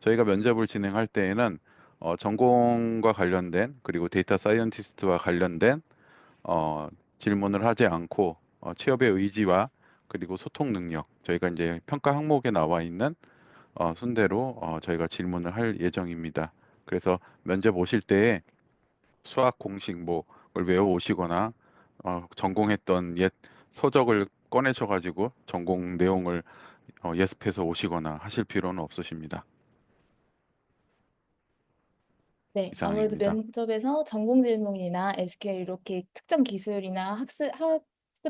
저희가 면접을 진행할 때에는 전공과 관련된 그리고 데이터 사이언티스트와 관련된 어, 질문을 하지 않고 취업의 의지와 그리고 소통 능력 저희가 이제 평가 항목에 나와 있는 순대로 저희가 질문을 할 예정입니다. 그래서 면접 오실 때에 수학 공식 뭐를 외워 오시거나 전공했던 옛 서적을 꺼내셔 가지고 전공 내용을 예습해서 오시거나 하실 필요는 없으십니다. 네, 아무래도 이상입니다. 면접에서 전공 질문이나 SQL 이렇게 특정 기술이나 학습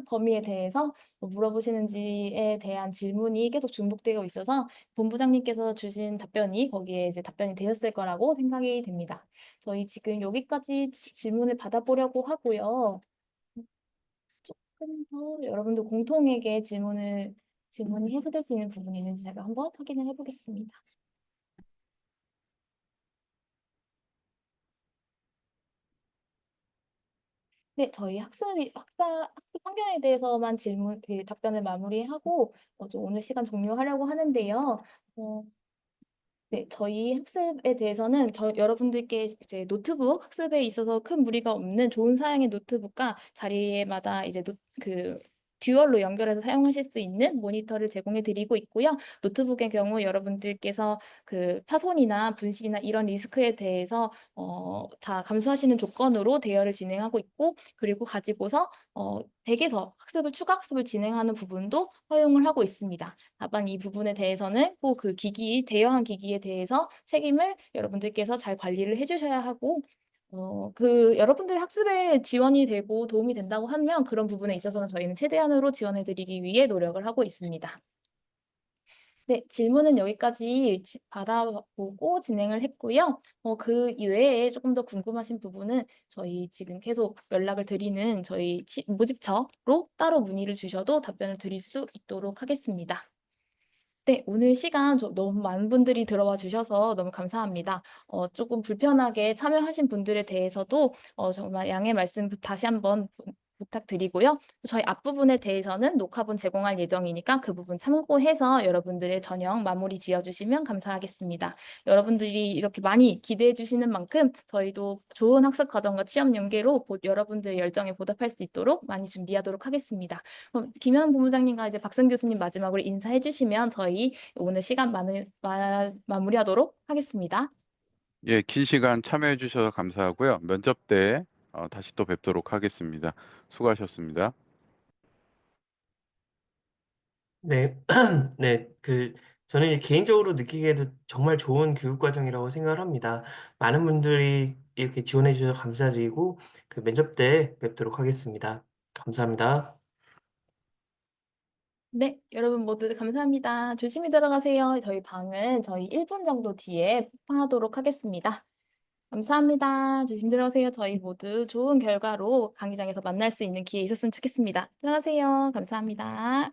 범위에 대해서 물어보시는지에 대한 질문이 계속 중복되고 있어서 본부장님께서 주신 답변이 거기에 이제 답변이 되었을 거라고 생각이 됩니다. 저희 지금 여기까지 질문을 받아보려고 하고요. 조금 더 여러분들 공통에게 질문이 해소될 수 있는 부분이 있는지 제가 한번 확인을 해보겠습니다. 네, 저희 학습 환경에 대해서만 답변을 마무리하고 좀 오늘 시간 종료하려고 하는데요. 어, 네, 저희 학습에 대해서는 여러분들께 이제 노트북 학습에 있어서 큰 무리가 없는 좋은 사양의 노트북과 자리마다 이제 듀얼로 연결해서 사용하실 수 있는 모니터를 제공해 드리고 있고요. 노트북의 경우 여러분들께서 파손이나 분실이나 이런 리스크에 대해서 다 감수하시는 조건으로 대여를 진행하고 있고, 그리고 가지고서 댁에서 추가 학습을 진행하는 부분도 허용을 하고 있습니다. 다만 이 부분에 대해서는 꼭 대여한 기기에 대해서 책임을 여러분들께서 잘 관리를 해주셔야 하고, 여러분들의 학습에 지원이 되고 도움이 된다고 하면 그런 부분에 있어서는 저희는 최대한으로 지원해 드리기 위해 노력을 하고 있습니다. 네, 질문은 여기까지 받아보고 진행을 했고요. 그 이외에 조금 더 궁금하신 부분은 저희 지금 계속 연락을 드리는 저희 모집처로 따로 문의를 주셔도 답변을 드릴 수 있도록 하겠습니다. 네, 오늘 시간 너무 많은 분들이 들어와 주셔서 너무 감사합니다. 조금 불편하게 참여하신 분들에 대해서도 정말 양해 말씀 다시 한번 부탁드리고요. 저희 앞부분에 대해서는 녹화본 제공할 예정이니까 그 부분 참고해서 여러분들의 저녁 마무리 지어주시면 감사하겠습니다. 여러분들이 이렇게 많이 기대해 주시는 만큼 저희도 좋은 학습 과정과 취업 연계로 여러분들의 열정에 보답할 수 있도록 많이 준비하도록 하겠습니다. 그럼 김현 본부장님과 이제 박선 교수님 마지막으로 인사해 주시면 저희 오늘 시간 마무리하도록 하겠습니다. 예, 긴 시간 참여해 주셔서 감사하고요. 면접 때 다시 또 뵙도록 하겠습니다. 수고하셨습니다. 네, 네, 저는 이제 개인적으로 느끼기에도 정말 좋은 교육 과정이라고 생각을 합니다. 많은 분들이 이렇게 지원해 주셔서 감사드리고, 면접 때 뵙도록 하겠습니다. 감사합니다. 네, 여러분 모두 감사합니다. 조심히 들어가세요. 저희 방은 저희 1분 정도 뒤에 폭파하도록 하겠습니다. 감사합니다. 조심 들어가세요. 저희 모두 좋은 결과로 강의장에서 만날 수 있는 기회 있었으면 좋겠습니다. 들어가세요. 감사합니다.